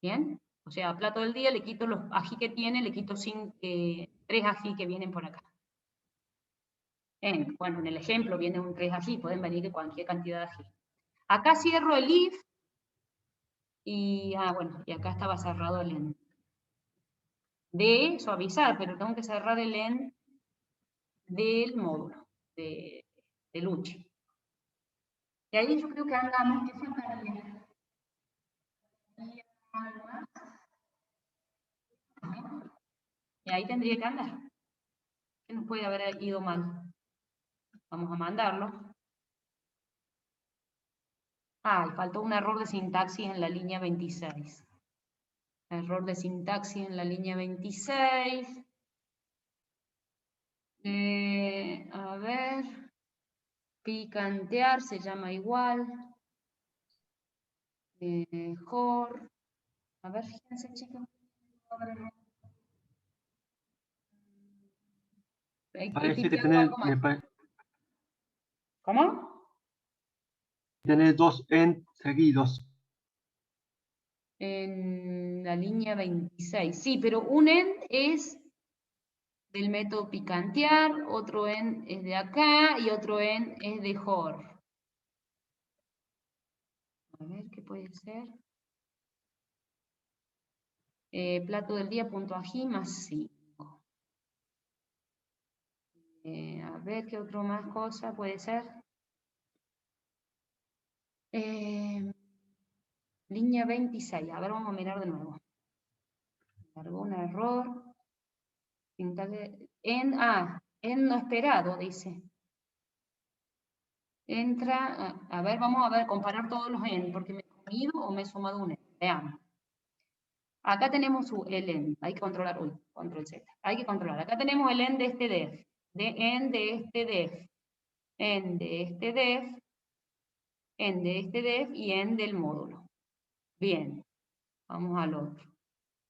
[SPEAKER 1] ¿Bien? O sea, a plato del día le quito los ají que tiene, le quito 3 ají que vienen por acá. Bueno, en el ejemplo viene un 3 ají, pueden venir de cualquier cantidad de ají. Acá cierro el if y, bueno, y acá estaba cerrado el end. De suavizar, pero tengo que cerrar el end del módulo, de Luchi. Y ahí yo creo que andamos, ¿qué faltaría? Y ahí tendría que andar. ¿Qué nos puede haber ido mal? Vamos a mandarlo. Y faltó un error de sintaxis en la línea 26. Error de sintaxis en la línea 26. A ver. Picantear se llama igual. Mejor. A ver, fíjense, chicos.
[SPEAKER 2] Parece que tenés,
[SPEAKER 1] ¿Cómo?
[SPEAKER 2] tenés 2 end seguidos.
[SPEAKER 1] En la línea 26. Sí, pero un end es del método picantear, otro end es de acá y otro end es de JOR. A ver, ¿qué puede ser? Plato del día, punto ají, más 5. A ver, ¿qué otro más cosa puede ser? Línea 26. A ver, vamos a mirar de nuevo. Cargó un error. En no esperado, dice. entra, a ver, vamos a ver, comparar todos los en, porque me he comido o me he sumado un en. Veamos. Acá tenemos el en, hay que controlar, uy, control Z, hay que controlar. Acá tenemos el en de este def, en de este def, en de este def, en de este def y en del módulo. Bien, vamos al otro.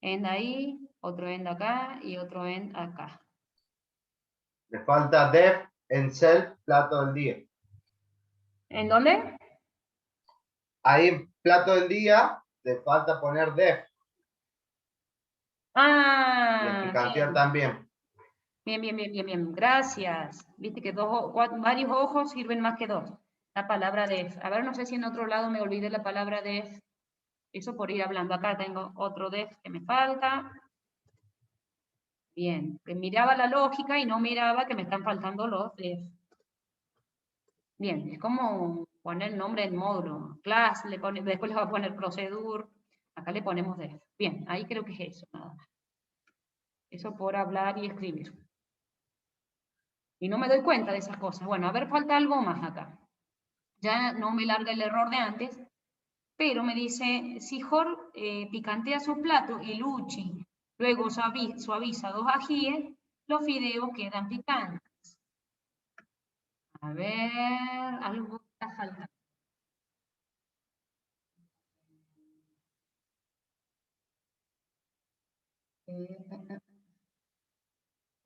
[SPEAKER 1] En de ahí, otro en de acá y otro en acá.
[SPEAKER 3] Le falta def en self plato del día.
[SPEAKER 1] ¿En dónde?
[SPEAKER 3] Ahí en plato del día le falta poner def. Y en
[SPEAKER 1] Ah,
[SPEAKER 3] picantear
[SPEAKER 1] bien.
[SPEAKER 3] también.
[SPEAKER 1] Bien. Gracias. Viste que varios ojos sirven más que dos. La palabra def. A ver, no sé si en otro lado me olvidé la palabra def. Eso por ir hablando. Acá tengo otro def que me falta. Bien. Que miraba la lógica y no miraba que me están faltando los def. Bien. Es como poner el nombre del módulo. Class, después le va a poner procedure. Acá le ponemos def. Bien. Ahí creo que es eso. Nada más. Eso por hablar y escribir. Y no me doy cuenta de esas cosas. Bueno, a ver, falta algo más acá. Ya no me larga el error de antes, pero me dice, si Jor picantea su plato y Luchi luego suaviza 2 ajíes, los fideos quedan picantes. A ver, algo está faltando.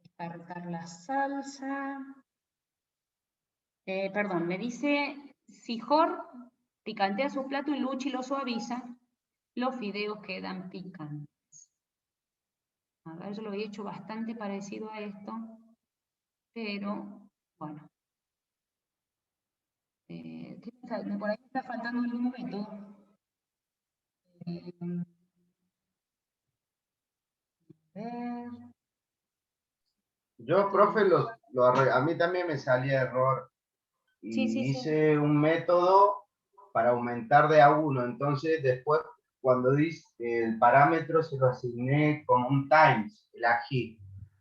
[SPEAKER 1] Descartar la salsa. Perdón, me dice, si Jor picantea su plato y Luchi lo suaviza, los fideos quedan picantes. A ver, yo lo he hecho bastante parecido a esto, pero bueno. Por ahí me está faltando algún método. A ver.
[SPEAKER 3] Yo, profe, a mí también me salía error. Y
[SPEAKER 1] Sí.
[SPEAKER 3] hice un método para aumentar de a 1. Entonces, después, cuando dice el parámetro, se lo asigné como un times, el ají.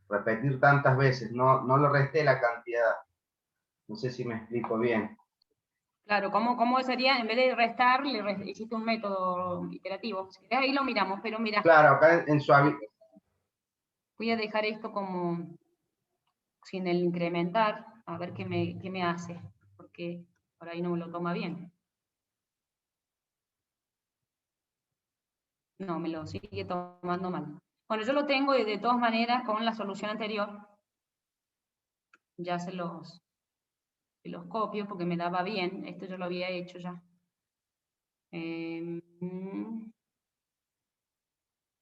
[SPEAKER 3] Repetir tantas veces, no lo resté la cantidad. No sé si me explico bien.
[SPEAKER 1] Claro, ¿cómo sería? En vez de restar, hiciste un método iterativo. Si querés, ahí lo miramos, pero mira.
[SPEAKER 3] Claro, acá en suave.
[SPEAKER 1] Voy a dejar esto como sin el incrementar, a ver qué me hace, porque por ahí no me lo toma bien. No, me lo sigue tomando mal. Bueno, yo lo tengo y de todas maneras con la solución anterior. Ya se los copio porque me daba bien. Esto yo lo había hecho ya.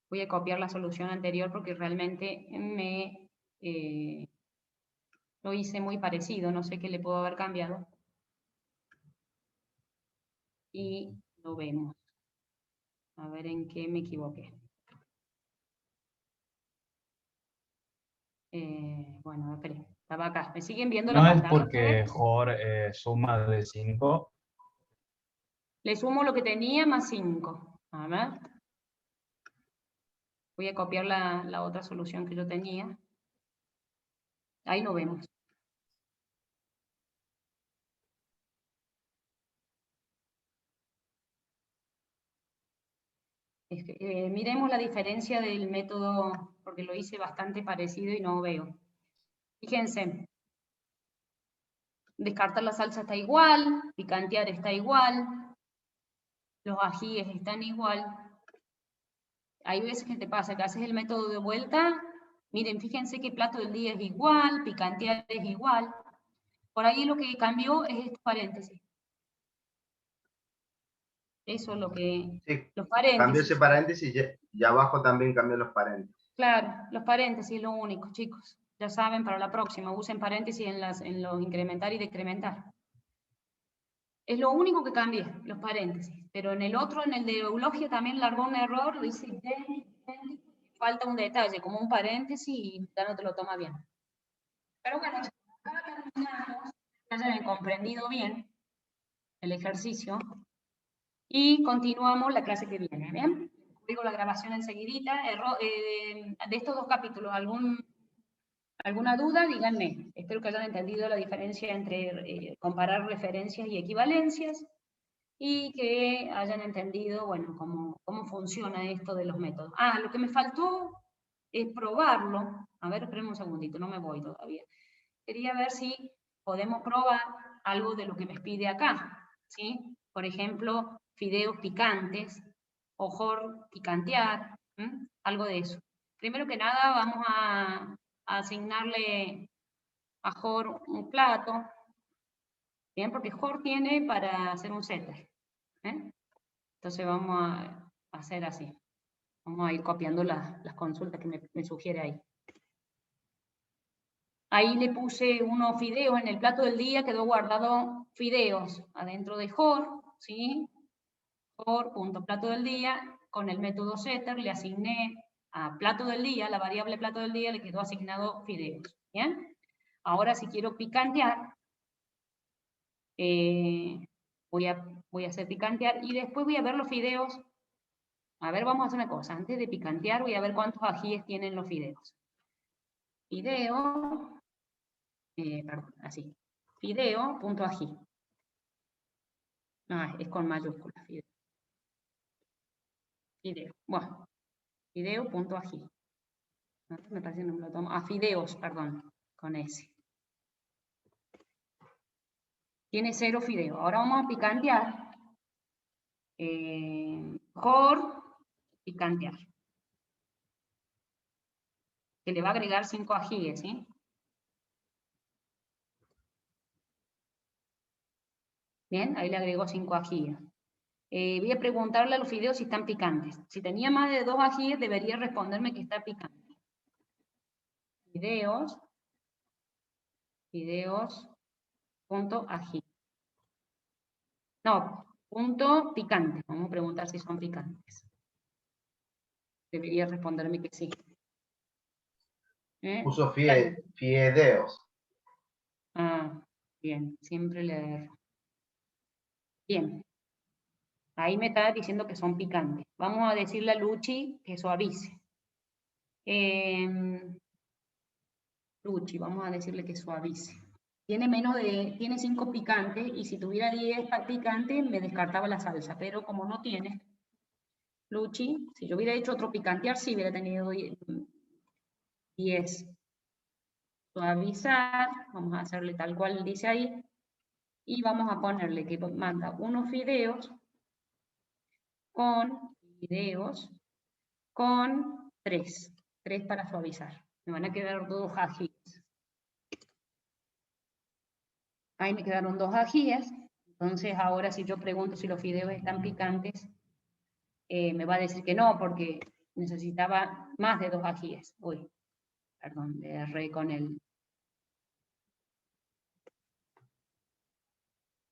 [SPEAKER 1] Voy a copiar la solución anterior porque realmente lo hice muy parecido. No sé qué le puedo haber cambiado. Y lo vemos. A ver en qué me equivoqué. Bueno, espere, estaba acá. ¿Me siguen viendo la
[SPEAKER 5] No es
[SPEAKER 1] pantalla
[SPEAKER 5] porque
[SPEAKER 1] ustedes?
[SPEAKER 5] Jor suma de 5.
[SPEAKER 1] Le sumo lo que tenía más 5. A ver. Voy a copiar la otra solución que yo tenía. Ahí lo vemos. Miremos la diferencia del método, porque lo hice bastante parecido y no veo. Fíjense, descartar la salsa está igual, picantear está igual, los ajíes están igual. Hay veces que te pasa que haces el método de vuelta, miren, fíjense que plato del día es igual, picantear es igual. Por ahí lo que cambió es estos paréntesis. Eso es lo que...
[SPEAKER 3] Sí,
[SPEAKER 1] los
[SPEAKER 3] cambió
[SPEAKER 1] paréntesis.
[SPEAKER 3] ese paréntesis y abajo también cambió los paréntesis.
[SPEAKER 1] Claro, los paréntesis es lo único, chicos. Ya saben, para la próxima, usen paréntesis en los incrementar y decrementar. Es lo único que cambié, los paréntesis. Pero en el otro, en el de eulogia, también largó un error, lo hice falta un detalle, como un paréntesis y ya no te lo toma bien. Pero bueno, acá terminamos, que hayan comprendido bien el ejercicio y continuamos la clase que viene, ¿bien? Digo la grabación enseguidita. De estos dos capítulos, ¿alguna duda? Díganme. espero que hayan entendido la diferencia entre comparar referencias y equivalencias, y que hayan entendido, bueno, cómo funciona esto de los métodos. Ah, lo que me faltó es probarlo. A ver, espérenme un segundito, no me voy todavía. Quería ver si podemos probar algo de lo que me pide acá, ¿sí? Por ejemplo, fideos picantes, o jor picantear, algo de eso. Primero que nada, vamos a asignarle a jor un plato, ¿bien? Porque jor tiene para hacer un setter, ¿eh? Entonces vamos a hacer así. Vamos a ir copiando las consultas que me sugiere ahí. Ahí le puse unos fideos en el plato del día, quedó guardado fideos adentro de jor, ¿sí? Jor.plato del día, con el método setter le asigné a plato del día, la variable plato del día, le quedó asignado fideos, ¿bien? Ahora si quiero picantear, voy a hacer picantear y después voy a ver los fideos. A ver, vamos a hacer una cosa, antes de picantear voy a ver cuántos ajíes tienen los fideos. Fideo, perdón, así, fideo.ají. No, es con mayúsculas, fideo. Fideo, bueno, fideo.ají. Me parece que no me lo tomo. Ah, fideos, perdón, con S. Tiene 0 fideo. Ahora vamos a picantear. Jor, picantear. Que le va a agregar 5 ajíes, ¿sí? Bien, ahí le agregó 5 ajíes. Voy a preguntarle a los fideos si están picantes. Si tenía más de 2 ajíes, debería responderme que está picante. Fideos.ají. No, punto picante. Vamos a preguntar si son picantes. Debería responderme que sí.
[SPEAKER 3] Puso fideos.
[SPEAKER 1] Ah, bien, siempre le erro. Bien. Ahí me está diciendo que son picantes. Vamos a decirle a Luchi que suavice. Luchi, vamos a decirle que suavice. Tiene 5 picantes, y si tuviera 10 picantes me descartaba la salsa, pero como no tiene, Luchi, si yo hubiera hecho otro picantear, sí hubiera tenido 10. Suavizar, vamos a hacerle tal cual dice ahí, y vamos a ponerle que manda unos fideos con 3 para suavizar. Me van a quedar 2 ajíes. Ahí me quedaron 2 ajíes. Entonces ahora si yo pregunto si los fideos están picantes, me va a decir que no, porque necesitaba más de 2 ajíes. Uy, perdón, le erré con el...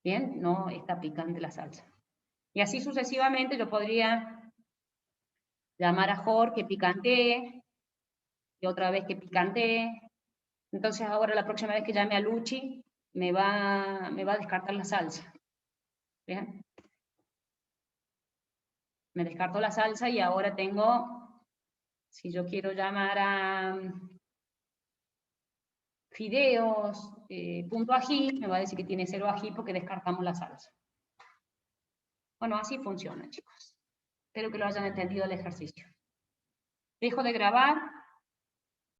[SPEAKER 1] Bien, no está picante la salsa. Y así sucesivamente yo podría llamar a Jor que picantee, y otra vez que picantee. Entonces ahora la próxima vez que llame a Luchi, me va a descartar la salsa. ¿Bien? Me descartó la salsa y ahora tengo, si yo quiero llamar a fideos, punto ají, me va a decir que tiene 0 ají porque descartamos la salsa. Bueno, así funciona, chicos. Espero que lo hayan entendido el ejercicio. Dejo de grabar.